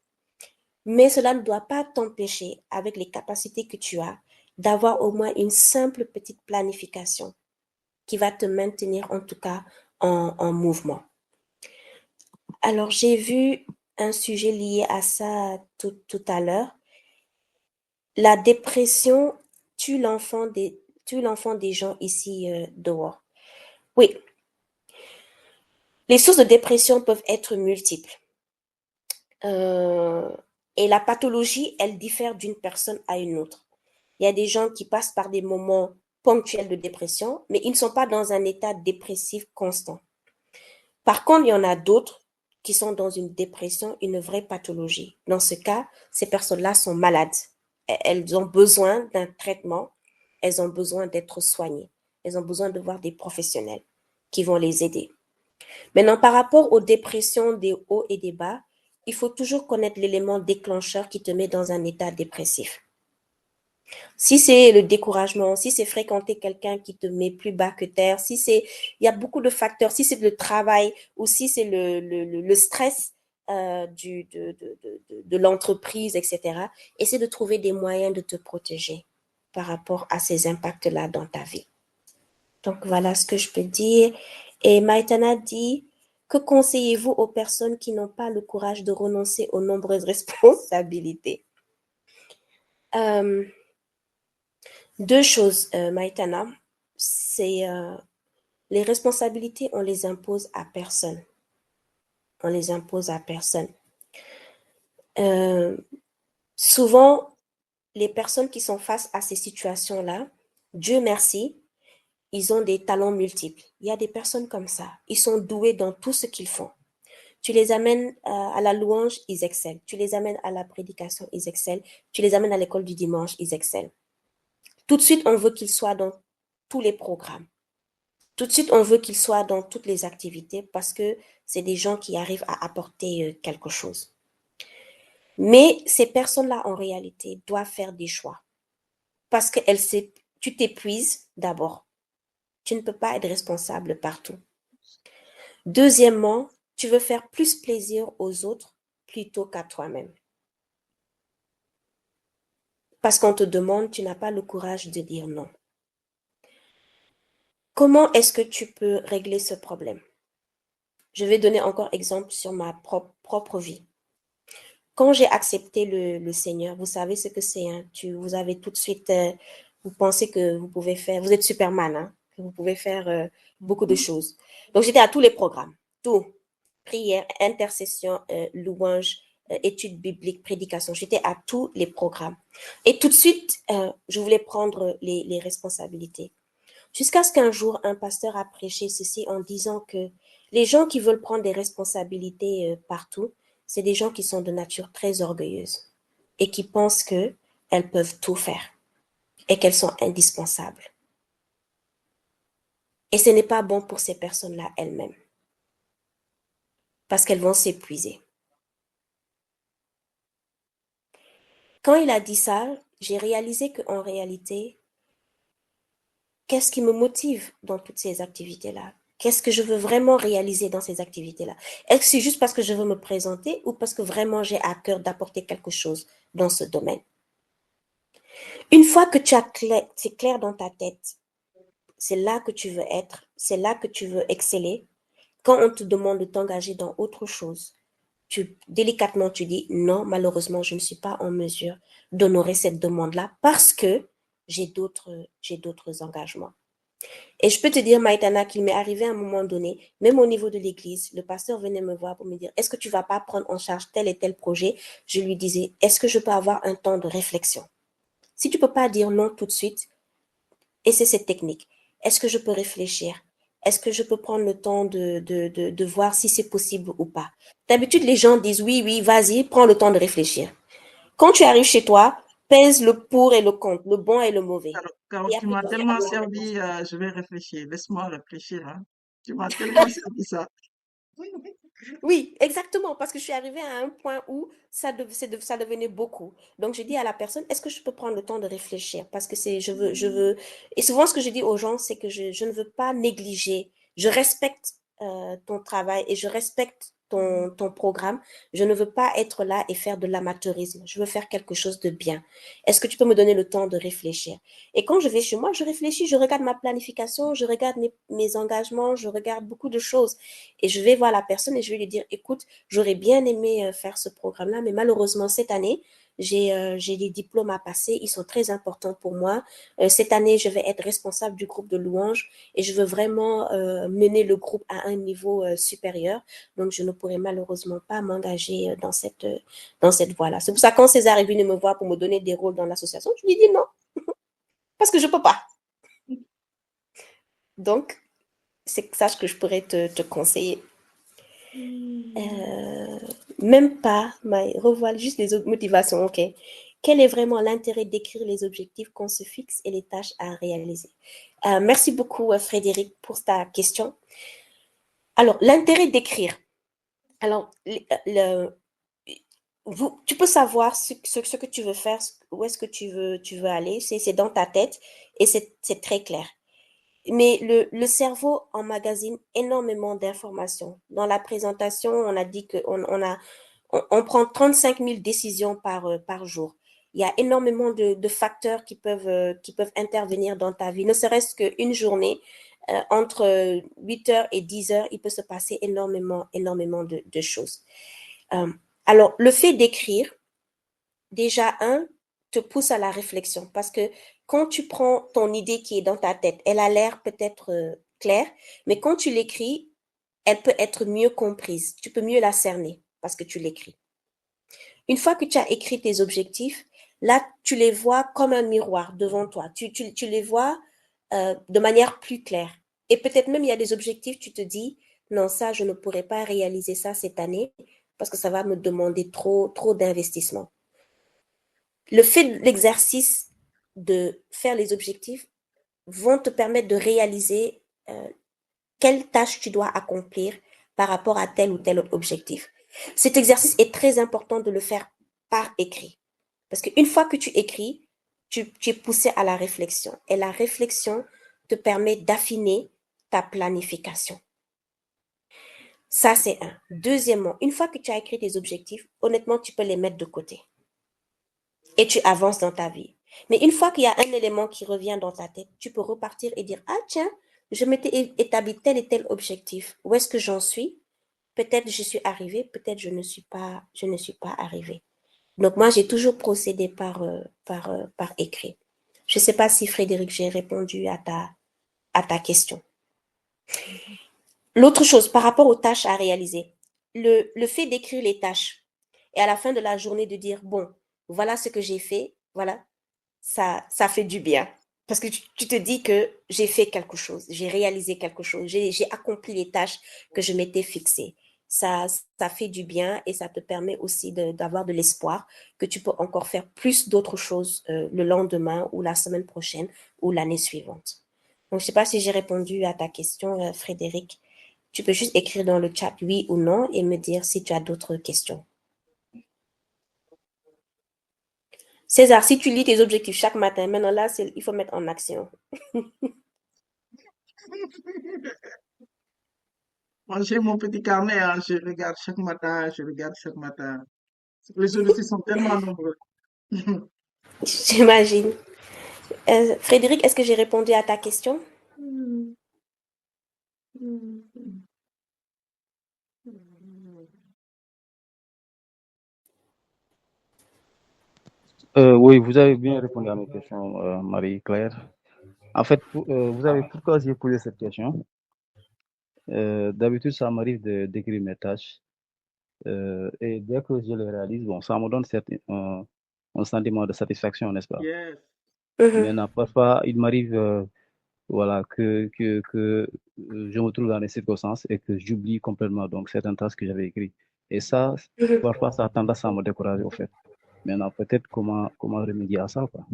Mais cela ne doit pas t'empêcher, avec les capacités que tu as, d'avoir au moins une simple petite planification qui va te maintenir en tout cas en mouvement. Alors, j'ai vu un sujet lié à ça tout à l'heure. La dépression tue l'enfant des gens ici dehors. Oui, les sources de dépression peuvent être multiples. Euh, et la pathologie, elle diffère d'une personne à une autre. Il y a des gens qui passent par des moments ponctuels de dépression, mais ils ne sont pas dans un état dépressif constant. Par contre, il y en a d'autres qui sont dans une dépression, une vraie pathologie. Dans ce cas, ces personnes-là sont malades. elles ont besoin d'un traitement, elles ont besoin d'être soignées, elles ont besoin de voir des professionnels qui vont les aider. Maintenant, par rapport aux dépressions, des hauts et des bas, il faut toujours connaître l'élément déclencheur qui te met dans un état dépressif. Si c'est le découragement, si c'est fréquenter quelqu'un qui te met plus bas que terre, si c'est, il y a beaucoup de facteurs, si c'est le travail ou si c'est le stress de l'entreprise, etc. Essaie de trouver des moyens de te protéger par rapport à ces impacts-là dans ta vie. Donc voilà ce que je peux dire. Et Maïtana dit, que conseillez-vous aux personnes qui n'ont pas le courage de renoncer aux nombreuses responsabilités? Deux choses, Maïtana. C'est les responsabilités, on les impose à personne. On les impose à personne. Souvent, les personnes qui sont face à ces situations-là, Dieu merci, ils ont des talents multiples. Il y a des personnes comme ça. Ils sont doués dans tout ce qu'ils font. Tu les amènes à la louange, ils excellent. Tu les amènes à la prédication, ils excellent. Tu les amènes à l'école du dimanche, ils excellent. Tout de suite, on veut qu'ils soient dans tous les programmes. Tout de suite, on veut qu'ils soient dans toutes les activités parce que c'est des gens qui arrivent à apporter quelque chose. Mais ces personnes-là, en réalité, doivent faire des choix. Parce que tu t'épuises d'abord. Tu ne peux pas être responsable partout. Deuxièmement, tu veux faire plus plaisir aux autres plutôt qu'à toi-même. Parce qu'on te demande, tu n'as pas le courage de dire non. Comment est-ce que tu peux régler ce problème? Je vais donner encore exemple sur ma propre vie. Quand j'ai accepté le Seigneur, vous savez ce que c'est, hein? Vous avez tout de suite, vous pensez que vous pouvez faire, vous êtes Superman, hein? Que vous pouvez faire beaucoup de choses. Donc, j'étais à tous les programmes, tout. Prière, intercession, louange, études bibliques, prédication. J'étais à tous les programmes. Et tout de suite, je voulais prendre les responsabilités. Jusqu'à ce qu'un jour, un pasteur a prêché ceci en disant que les gens qui veulent prendre des responsabilités partout, c'est des gens qui sont de nature très orgueilleuse et qui pensent qu'elles peuvent tout faire et qu'elles sont indispensables. Et ce n'est pas bon pour ces personnes-là elles-mêmes parce qu'elles vont s'épuiser. Quand il a dit ça, j'ai réalisé qu'en réalité, qu'est-ce qui me motive dans toutes ces activités-là? Qu'est-ce que je veux vraiment réaliser dans ces activités-là? Est-ce que c'est juste parce que je veux me présenter ou parce que vraiment j'ai à cœur d'apporter quelque chose dans ce domaine? Une fois que c'est clair dans ta tête, c'est là que tu veux être, c'est là que tu veux exceller. Quand on te demande de t'engager dans autre chose, délicatement tu dis non, malheureusement, je ne suis pas en mesure d'honorer cette demande-là parce que j'ai d'autres engagements. Et je peux te dire, Maïtana, qu'il m'est arrivé à un moment donné, même au niveau de l'église, le pasteur venait me voir pour me dire, est-ce que tu ne vas pas prendre en charge tel et tel projet? Je lui disais, est-ce que je peux avoir un temps de réflexion? Si tu ne peux pas dire non tout de suite, et c'est cette technique, est-ce que je peux réfléchir? Est-ce que je peux prendre le temps de voir si c'est possible ou pas? D'habitude, les gens disent, oui, oui, vas-y, prends le temps de réfléchir. Quand tu arrives chez toi, pèse le pour et le contre, le bon et le mauvais. Car Et tu après, m'as tu tellement as une servi, réponse. je vais réfléchir. Laisse-moi réfléchir, hein. Tu m'as tellement servi ça. Oui, exactement, parce que je suis arrivée à un point où ça devenait beaucoup. Donc, je dis à la personne, est-ce que je peux prendre le temps de réfléchir? Parce que je veux, et souvent, ce que je dis aux gens, c'est que je ne veux pas négliger. Je respecte ton travail et je respecte ton programme. Je ne veux pas être là et faire de l'amateurisme. Je veux faire quelque chose de bien. Est-ce que tu peux me donner le temps de réfléchir? Et quand je vais chez moi, je réfléchis, je regarde ma planification, je regarde mes engagements, je regarde beaucoup de choses. Et je vais voir la personne et je vais lui dire, écoute, j'aurais bien aimé faire ce programme-là, mais malheureusement, cette année, j'ai des diplômes à passer, ils sont très importants pour moi. Cette année, je vais être responsable du groupe de louanges et je veux vraiment mener le groupe à un niveau supérieur. Donc, je ne pourrai malheureusement pas m'engager dans cette voie-là. C'est pour ça que quand César est venu me voir pour me donner des rôles dans l'association, je lui dis non, parce que je ne peux pas. Donc, c'est ça que je pourrais te conseiller. Même pas, mais revois juste les autres motivations, ok. quel est vraiment l'intérêt d'écrire les objectifs qu'on se fixe et les tâches à réaliser? Merci beaucoup, Frédéric, pour ta question. Alors, l'intérêt d'écrire. Alors, tu peux savoir ce que tu veux faire, où est-ce que tu veux aller, c'est dans ta tête et c'est très clair. Mais le cerveau emmagasine énormément d'informations. Dans la présentation, on a dit on prend 35 000 décisions par jour. Il y a énormément de facteurs qui peuvent intervenir dans ta vie. Ne serait-ce qu'une journée, entre 8 heures et 10 heures, il peut se passer énormément de choses. Euh, alors, le fait d'écrire, déjà, te pousse à la réflexion parce que quand tu prends ton idée qui est dans ta tête, elle a l'air peut-être claire, mais quand tu l'écris, elle peut être mieux comprise. Tu peux mieux la cerner parce que tu l'écris. Une fois que tu as écrit tes objectifs, là, tu les vois comme un miroir devant toi. Tu les vois de manière plus claire. Et peut-être même, il y a des objectifs, tu te dis, non, ça, je ne pourrais pas réaliser ça cette année parce que ça va me demander trop d'investissement. Le fait de l'exercice de faire les objectifs vont te permettre de réaliser quelle tâche tu dois accomplir par rapport à tel ou tel objectif. Cet exercice est très important de le faire par écrit. Parce qu'une fois que tu écris, tu es poussé à la réflexion. Et la réflexion te permet d'affiner ta planification. Ça, c'est un. Deuxièmement, une fois que tu as écrit tes objectifs, honnêtement, tu peux les mettre de côté. Et tu avances dans ta vie. Mais une fois qu'il y a un élément qui revient dans ta tête, tu peux repartir et dire, ah tiens, je m'étais établi tel et tel objectif. Où est-ce que j'en suis? Peut-être je suis arrivée, peut-être je ne suis pas arrivée. Donc moi, j'ai toujours procédé par écrit. Je ne sais pas si Frédéric, j'ai répondu à ta question. L'autre chose, par rapport aux tâches à réaliser, le fait d'écrire les tâches et à la fin de la journée de dire, bon, voilà ce que j'ai fait, voilà, ça fait du bien. Parce que tu te dis que j'ai fait quelque chose, j'ai réalisé quelque chose, j'ai accompli les tâches que je m'étais fixées. Ça fait du bien et ça te permet aussi d'avoir de l'espoir que tu peux encore faire plus d'autres choses le lendemain ou la semaine prochaine ou l'année suivante. Donc, je ne sais pas si j'ai répondu à ta question, Frédéric. Tu peux juste écrire dans le chat oui ou non et me dire si tu as d'autres questions. César, si tu lis tes objectifs chaque matin, maintenant là, il faut mettre en action. Moi, j'ai mon petit carnet, hein, je regarde chaque matin, je regarde chaque matin. Les objectifs sont tellement nombreux. J'imagine. Frédéric, est-ce que j'ai répondu à ta question? Oui, vous avez bien répondu à mes questions, Marie-Claire. En fait, vous avez pourquoi j'ai posé cette question? D'habitude, ça m'arrive d'écrire mes tâches et dès que je les réalise, bon, ça me donne un sentiment de satisfaction, n'est-ce pas? Yes. Mhm, Maintenant, parfois, il m'arrive voilà, que je me trouve dans des circonstances et que j'oublie complètement donc certaines tâches que j'avais écrites. Et ça, mhm. parfois, ça a tendance à me décourager, au fait. Maintenant, peut-être comment remédier à ça, quoi.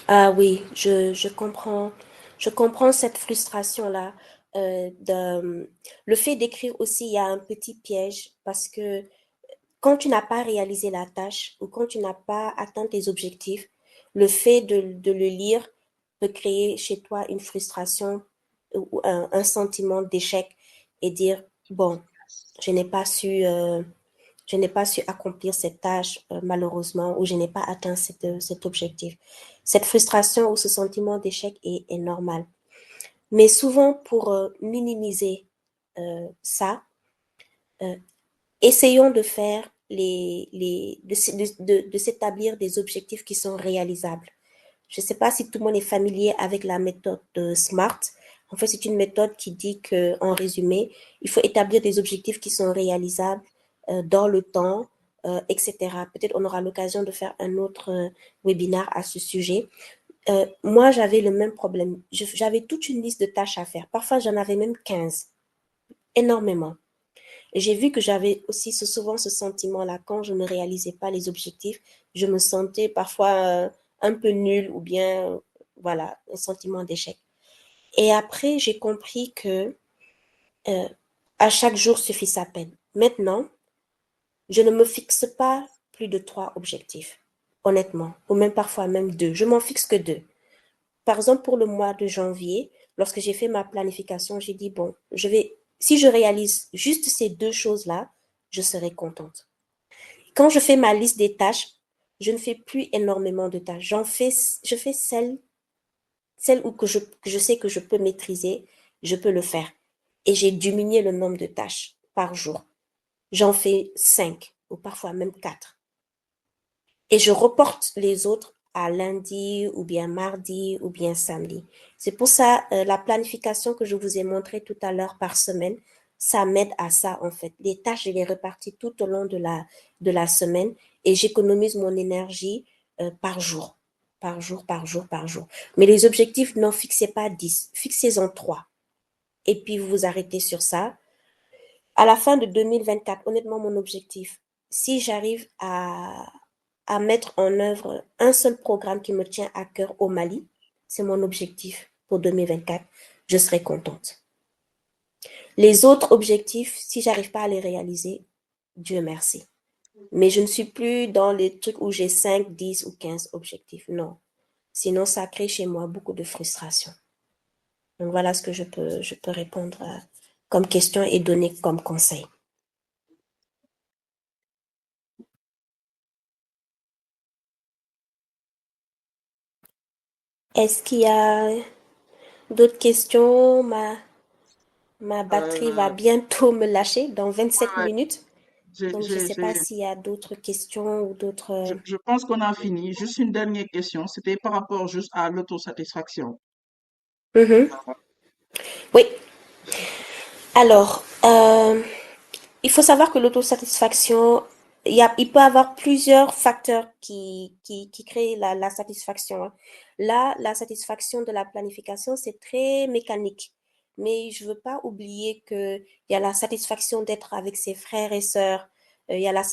Ah oui, je comprends cette frustration-là. Le fait d'écrire aussi, il y a un petit piège parce que quand tu n'as pas réalisé la tâche ou quand tu n'as pas atteint tes objectifs, le fait de le lire peut créer chez toi une frustration ou un sentiment d'échec et dire, bon, je n'ai pas su, euh, je n'ai pas su accomplir cette tâche malheureusement ou je n'ai pas atteint cet objectif. Cette frustration ou ce sentiment d'échec est normal. Mais souvent, pour minimiser ça, euh, essayons de faire de s'établir des objectifs qui sont réalisables. Je ne sais pas si tout le monde est familier avec la méthode de SMART. En fait, c'est une méthode qui dit que, en résumé, il faut établir des objectifs qui sont réalisables dans le temps, etc. Peut-être on aura l'occasion de faire un autre webinaire à ce sujet. Moi, j'avais le même problème. J'avais toute une liste de tâches à faire. Parfois, j'en avais même 15. Énormément. Et j'ai vu que j'avais aussi souvent ce sentiment-là quand je ne réalisais pas les objectifs, je me sentais parfois un peu nulle ou bien, voilà, un sentiment d'échec. Et après, j'ai compris que à chaque jour suffit sa peine. Maintenant, je ne me fixe pas plus de 3 objectifs, honnêtement, ou même parfois même 2. Je m'en fixe que 2. Par exemple, pour le mois de janvier, lorsque j'ai fait ma planification, j'ai dit, bon, si je réalise juste ces 2 choses-là, je serai contente. Quand je fais ma liste des tâches, je ne fais plus énormément de tâches. Je fais celles où que je sais que je peux maîtriser, je peux le faire. Et j'ai diminué le nombre de tâches par jour. J'en fais 5 ou parfois même 4. Et je reporte les autres à lundi ou bien mardi ou bien samedi. C'est pour ça, la planification que je vous ai montrée tout à l'heure par semaine, ça m'aide à ça en fait. Les tâches, je les répartis tout au long de la semaine et j'économise mon énergie par jour. Par jour, par jour, par jour. Mais les objectifs, n'en fixez pas 10, fixez-en 3. Et puis vous vous arrêtez sur ça. À la fin de 2024, honnêtement, mon objectif, si j'arrive à mettre en œuvre un seul programme qui me tient à cœur au Mali, c'est mon objectif pour 2024, je serai contente. Les autres objectifs, si j'arrive pas à les réaliser, Dieu merci. Mais je ne suis plus dans les trucs où j'ai 5, 10 ou 15 objectifs. Non. Sinon, ça crée chez moi beaucoup de frustration. Donc voilà ce que je peux répondre comme question et donner comme conseil. Est-ce qu'il y a d'autres questions? Ma batterie va Euh, bientôt me lâcher dans 27 ouais, minutes. j'ai, Donc, je ne j'ai, sais pas j'ai- s'il y a d'autres questions ou d'autres... je pense qu'on a fini. Juste une dernière question. C'était par rapport juste à l'autosatisfaction. Mhm. Oui. Alors, il faut savoir que l'autosatisfaction, il peut y avoir plusieurs facteurs qui créent la satisfaction, hein. Là, la satisfaction de la planification, c'est très mécanique. Mais je ne veux pas oublier qu'il y a la satisfaction d'être avec ses frères et sœurs. Il y a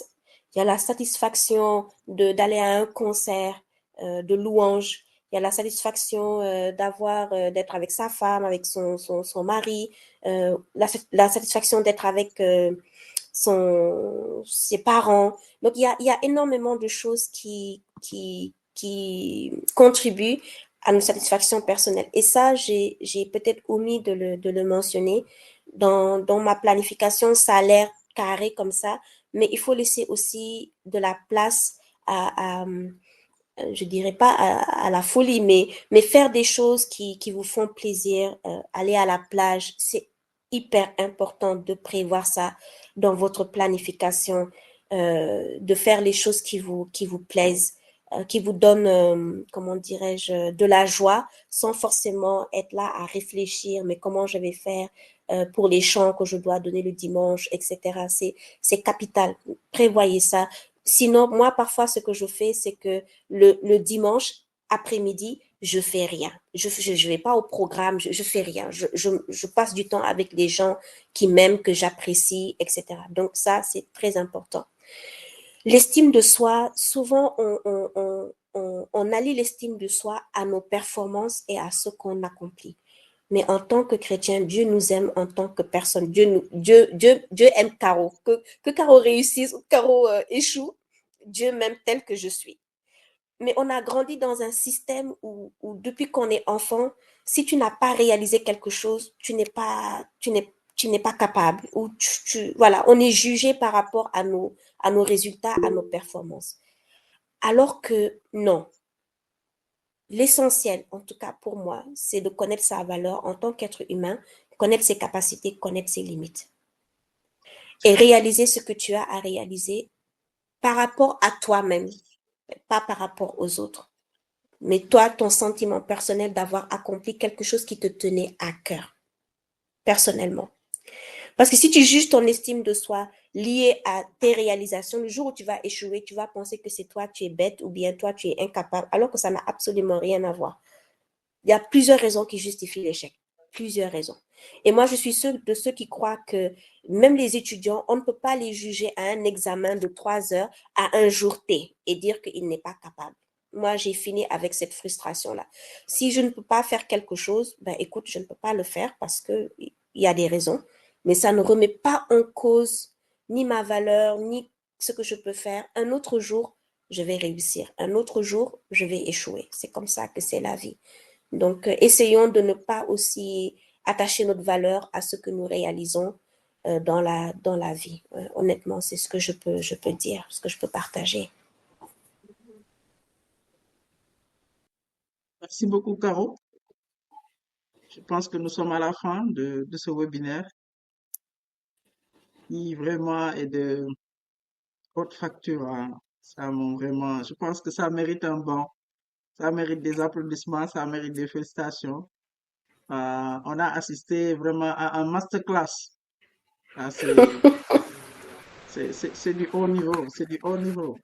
il y a la satisfaction d'aller à un concert de louanges. Il y a la satisfaction d'être avec sa femme, avec son mari. La satisfaction d'être avec ses parents. Donc, il y a énormément de choses qui contribuent à nos satisfactions personnelles. Et ça, j'ai peut-être omis de le mentionner. Dans ma planification, ça a l'air carré comme ça, mais il faut laisser aussi de la place à je dirais pas à la folie, mais faire des choses qui vous font plaisir, aller à la plage, c'est hyper important de prévoir ça dans votre planification, de faire les choses qui vous plaisent, qui vous donnent, comment dirais-je, de la joie, sans forcément être là à réfléchir, mais comment je vais faire pour les chants que je dois donner le dimanche, etc. C'est capital. Prévoyez ça. Sinon, moi, parfois, ce que je fais, c'est que le dimanche après-midi, je fais rien. Je vais pas au programme, je fais rien. Je passe du temps avec des gens qui m'aiment, que j'apprécie, etc. Donc ça, c'est très important. L'estime de soi, souvent, on allie l'estime de soi à nos performances et à ce qu'on accomplit. Mais en tant que chrétien, Dieu nous aime en tant que personne. Dieu aime Caro. Que Caro réussisse ou Caro échoue, Dieu m'aime tel que je suis. Mais on a grandi dans un système où depuis qu'on est enfant, si tu n'as pas réalisé quelque chose, tu n'es pas capable. Ou voilà, on est jugé par rapport à nos résultats, à nos performances. Alors que non, l'essentiel, en tout cas pour moi, c'est de connaître sa valeur en tant qu'être humain, connaître ses capacités, connaître ses limites. Et réaliser ce que tu as à réaliser par rapport à toi-même, pas par rapport aux autres. Mais toi, ton sentiment personnel d'avoir accompli quelque chose qui te tenait à cœur, personnellement. Parce que si tu juges ton estime de soi liée à tes réalisations, le jour où tu vas échouer, tu vas penser que c'est toi, tu es bête ou bien toi, tu es incapable, alors que ça n'a absolument rien à voir. Il y a plusieurs raisons qui justifient l'échec. Plusieurs raisons. Et moi, je suis de ceux qui croient que même les étudiants, on ne peut pas les juger à un examen de 3 heures à un jour T et dire qu'il n'est pas capable. Moi, j'ai fini avec cette frustration-là. Si je ne peux pas faire quelque chose, ben écoute, je ne peux pas le faire parce que il y a des raisons, mais ça ne remet pas en cause ni ma valeur, ni ce que je peux faire. Un autre jour, je vais réussir. Un autre jour, je vais échouer. C'est comme ça que c'est la vie. Donc, essayons de ne pas aussi attacher notre valeur à ce que nous réalisons dans la vie. Honnêtement, c'est ce que je peux dire, ce que je peux partager. Merci beaucoup, Caro. Je pense que nous sommes à la fin de ce webinaire qui vraiment est de haute facture, hein. Vraiment, je pense que ça mérite un banc, ça mérite des applaudissements, ça mérite des félicitations. On a assisté vraiment à un masterclass. Ah, c'est du haut niveau, c'est du haut niveau,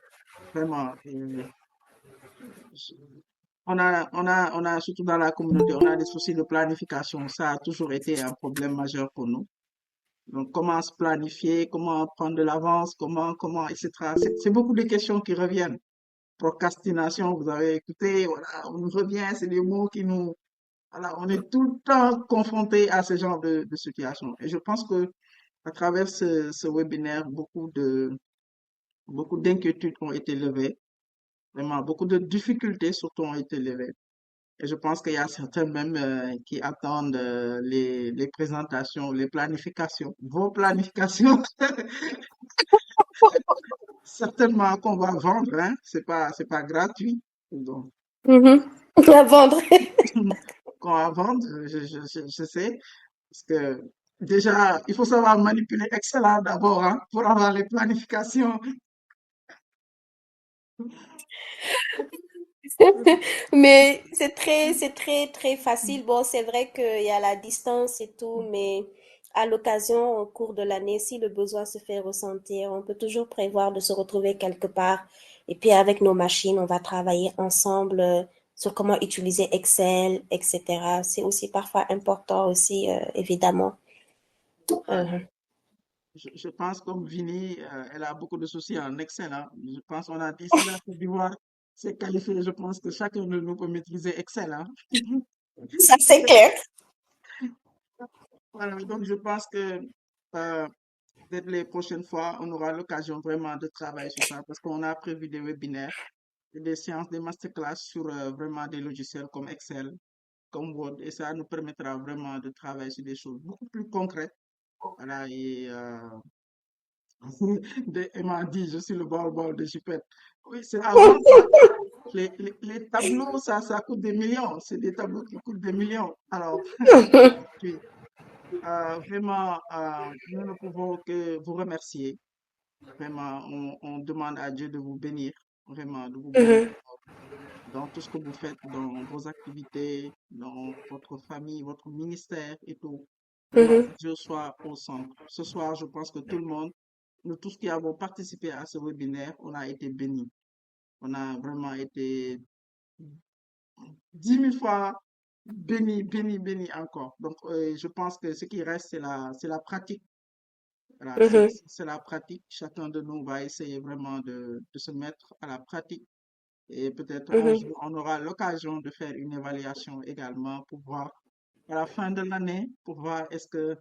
vraiment. Je- on a, surtout dans la communauté, on a des soucis de planification. Ça a toujours été un problème majeur pour nous. Donc, comment se planifier, comment prendre de l'avance, etc. C'est beaucoup de questions qui reviennent. Procrastination, vous avez écouté, voilà, on nous revient, c'est des mots qui nous, voilà, on est tout le temps confronté à ce genre de situation. Et je pense que à travers ce webinaire, beaucoup d'inquiétudes ont été levées, vraiment, beaucoup de difficultés surtout ont été levées. Et je pense qu'il y a certains même qui attendent les présentations, les planifications, vos planifications, certainement qu'on va vendre, hein, c'est pas gratuit. Donc, Mhm. À vendre. qu'on va vendre, je sais, parce que déjà, il faut savoir manipuler Excel hein, d'abord, hein, pour avoir les planifications. Mais c'est très, très facile. Bon, c'est vrai qu'il y a la distance et tout, mais à l'occasion, au cours de l'année, si le besoin se fait ressentir, on peut toujours prévoir de se retrouver quelque part. Et puis avec nos machines, on va travailler ensemble sur comment utiliser Excel, etc. C'est aussi parfois important aussi, évidemment. Ouais. Mhm. Je pense comme Vini, elle a beaucoup de soucis en Excel, hein. Je pense qu'on a dit si la Côte d'Ivoire s'est qualifiée, je pense que chacun de nous peut maîtriser Excel, hein. Ça, c'est clair. Voilà, donc je pense que euh, peut-être les prochaines fois, on aura l'occasion vraiment de travailler sur ça parce qu'on a prévu des webinaires et des séances, des masterclass sur vraiment des logiciels comme Excel, comme Word, et ça nous permettra vraiment de travailler sur des choses beaucoup plus concrètes. Voilà, elle m'a dit, je suis le bol de Chipette. Oui, c'est avant ça. Les tableaux, ça coûte des millions. C'est des tableaux qui coûtent des millions. Alors, puis, vraiment, nous ne pouvons que vous remercier. Vraiment, on demande à Dieu de vous bénir, vraiment, de vous bénir Mhm, dans tout ce que vous faites, dans vos activités, dans votre famille, votre ministère et tout. Vraiment, que mhm, Dieu soit au centre. Ce soir, je pense que tout le monde, nous tous qui avons participé à ce webinaire, on a été bénis. On a vraiment été 10 000 fois bénis, bénis, bénis encore. Donc, je pense que ce qui reste, c'est la pratique. Voilà, mhm, c'est la pratique. Chacun de nous va essayer vraiment de se mettre à la pratique. Et peut-être un mhm, jour, on aura l'occasion de faire une évaluation également pour voir à la fin de l'année, pour voir est-ce que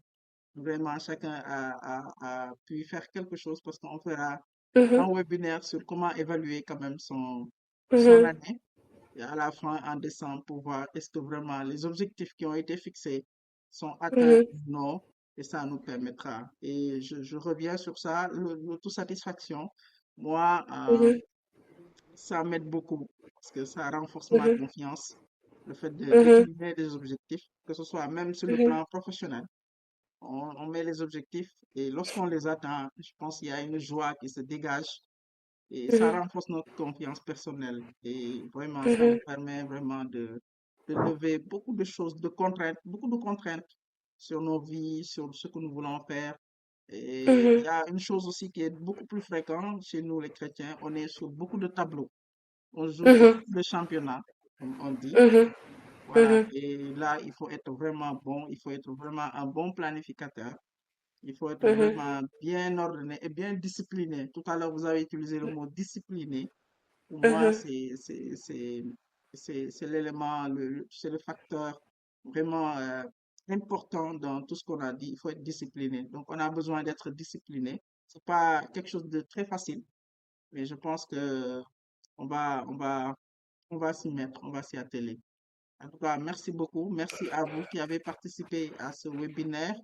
vraiment chacun a pu faire quelque chose parce qu'on fera un mhm, webinaire sur comment évaluer quand même son mhm, année et à la fin en décembre pour voir est-ce que vraiment les objectifs qui ont été fixés sont atteints mhm, ou non et ça nous permettra. Et je reviens sur ça, l'autosatisfaction. Moi, mhm, ça m'aide beaucoup parce que ça renforce ma mhm, confiance, le fait de mhm, déterminer des objectifs, que ce soit même sur le mhm, plan professionnel. On met les objectifs et lorsqu'on les atteint, je pense qu'il y a une joie qui se dégage et ça mhm, renforce notre confiance personnelle. Et vraiment, ça nous mhm, permet vraiment de lever beaucoup de choses, de contraintes, beaucoup de contraintes sur nos vies, sur ce que nous voulons faire. Et il y mhm, a une chose aussi qui est beaucoup plus fréquente chez nous, les chrétiens, on est sur beaucoup de tableaux. On joue beaucoup mhm, de championnats, comme on dit. mhm, Voilà. Mhm, Et là, il faut être vraiment bon, il faut être vraiment un bon planificateur. Il faut être mhm, vraiment bien ordonné et bien discipliné. Tout à l'heure, vous avez utilisé le mot discipliné. Pour moi, mhm. c'est l'élément, c'est le facteur vraiment important dans tout ce qu'on a dit. Il faut être discipliné. Donc, on a besoin d'être discipliné. C'est pas quelque chose de très facile, mais je pense que on va, on va, on va s'y mettre, on va s'y atteler. En tout cas, merci beaucoup. Merci à vous qui avez participé à ce webinaire,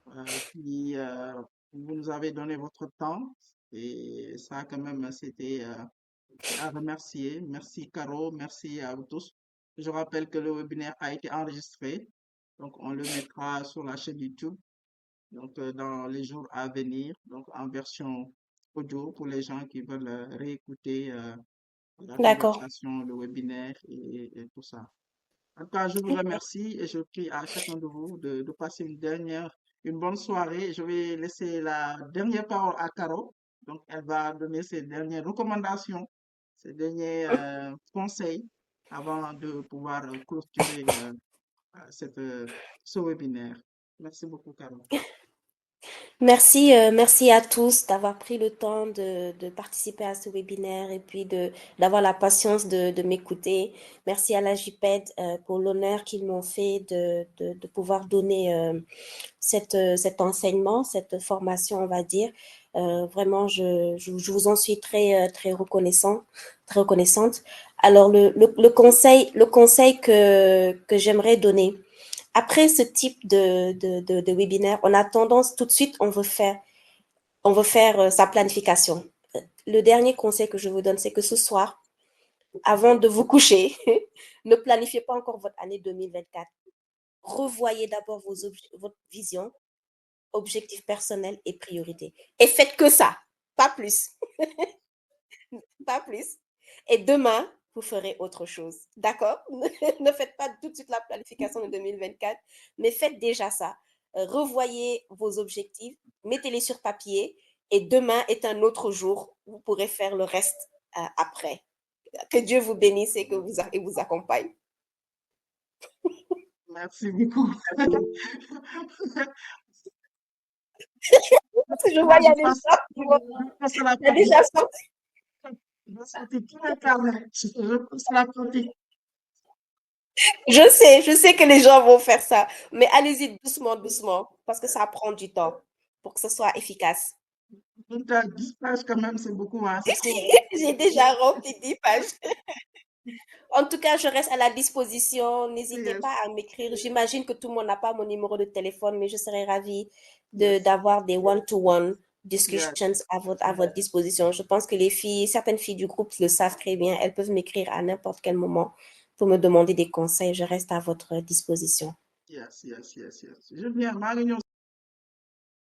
vous nous avez donné votre temps et ça, quand même, c'est à remercier. Merci, Caro. Merci à vous tous. Je rappelle que le webinaire a été enregistré, donc on le mettra sur la chaîne YouTube, donc dans les jours à venir, donc en version audio pour les gens qui veulent réécouter la D'accord. conversation, le webinaire et tout ça. En tout cas, je vous remercie et je prie à chacun de vous de passer une bonne soirée. Je vais laisser la dernière parole à Caro. Donc, elle va donner ses dernières recommandations, ses derniers conseils avant de pouvoir clôturer ce webinaire. Merci beaucoup, Caro. Merci, merci à tous d'avoir pris le temps de participer à ce webinaire et puis d'avoir la patience de m'écouter. Merci à la JPED pour l'honneur qu'ils m'ont fait de pouvoir donner cet enseignement, cette formation, on va dire. Vraiment, je vous en suis très très reconnaissante. Alors, le conseil que j'aimerais donner, après ce type de webinaire, on a tendance tout de suite, on veut faire sa planification. Le dernier conseil que je vous donne, c'est que ce soir, avant de vous coucher, ne planifiez pas encore votre année 2024. Revoyez d'abord votre vision, objectifs personnels et priorités. Et faites que ça, pas plus, pas plus. Et demain, vous ferez autre chose. D'accord? Ne faites pas tout de suite la planification de 2024, mais faites déjà ça. Revoyez vos objectifs, mettez-les sur papier et demain est un autre jour. Vous pourrez faire le reste après. Que Dieu vous bénisse et et vous accompagne. Merci beaucoup. Parce que je vois, Là, il y a des gens qui vont... je passe à la Il y a pratique. déjà sorti. Je vais sortir tout Internet. Je passe à la pratique. Je sais que les gens vont faire ça, mais allez-y doucement, doucement, parce que ça prend du temps pour que ce soit efficace. Donc, 10 pages quand même, c'est beaucoup, hein, c'est trop. J'ai déjà rempli 10 pages. En tout cas, je reste à la disposition. N'hésitez Yes, pas à m'écrire. J'imagine que tout le monde n'a pas mon numéro de téléphone, mais je serais ravie yes, d'avoir des one-to-one yes, discussions à votre disposition. Je pense que certaines filles du groupe le savent très bien. Elles peuvent m'écrire à n'importe quel moment pour me demander des conseils. Je reste à votre disposition. yes, yes, yes, yes. Je viens, maa ngi ñëw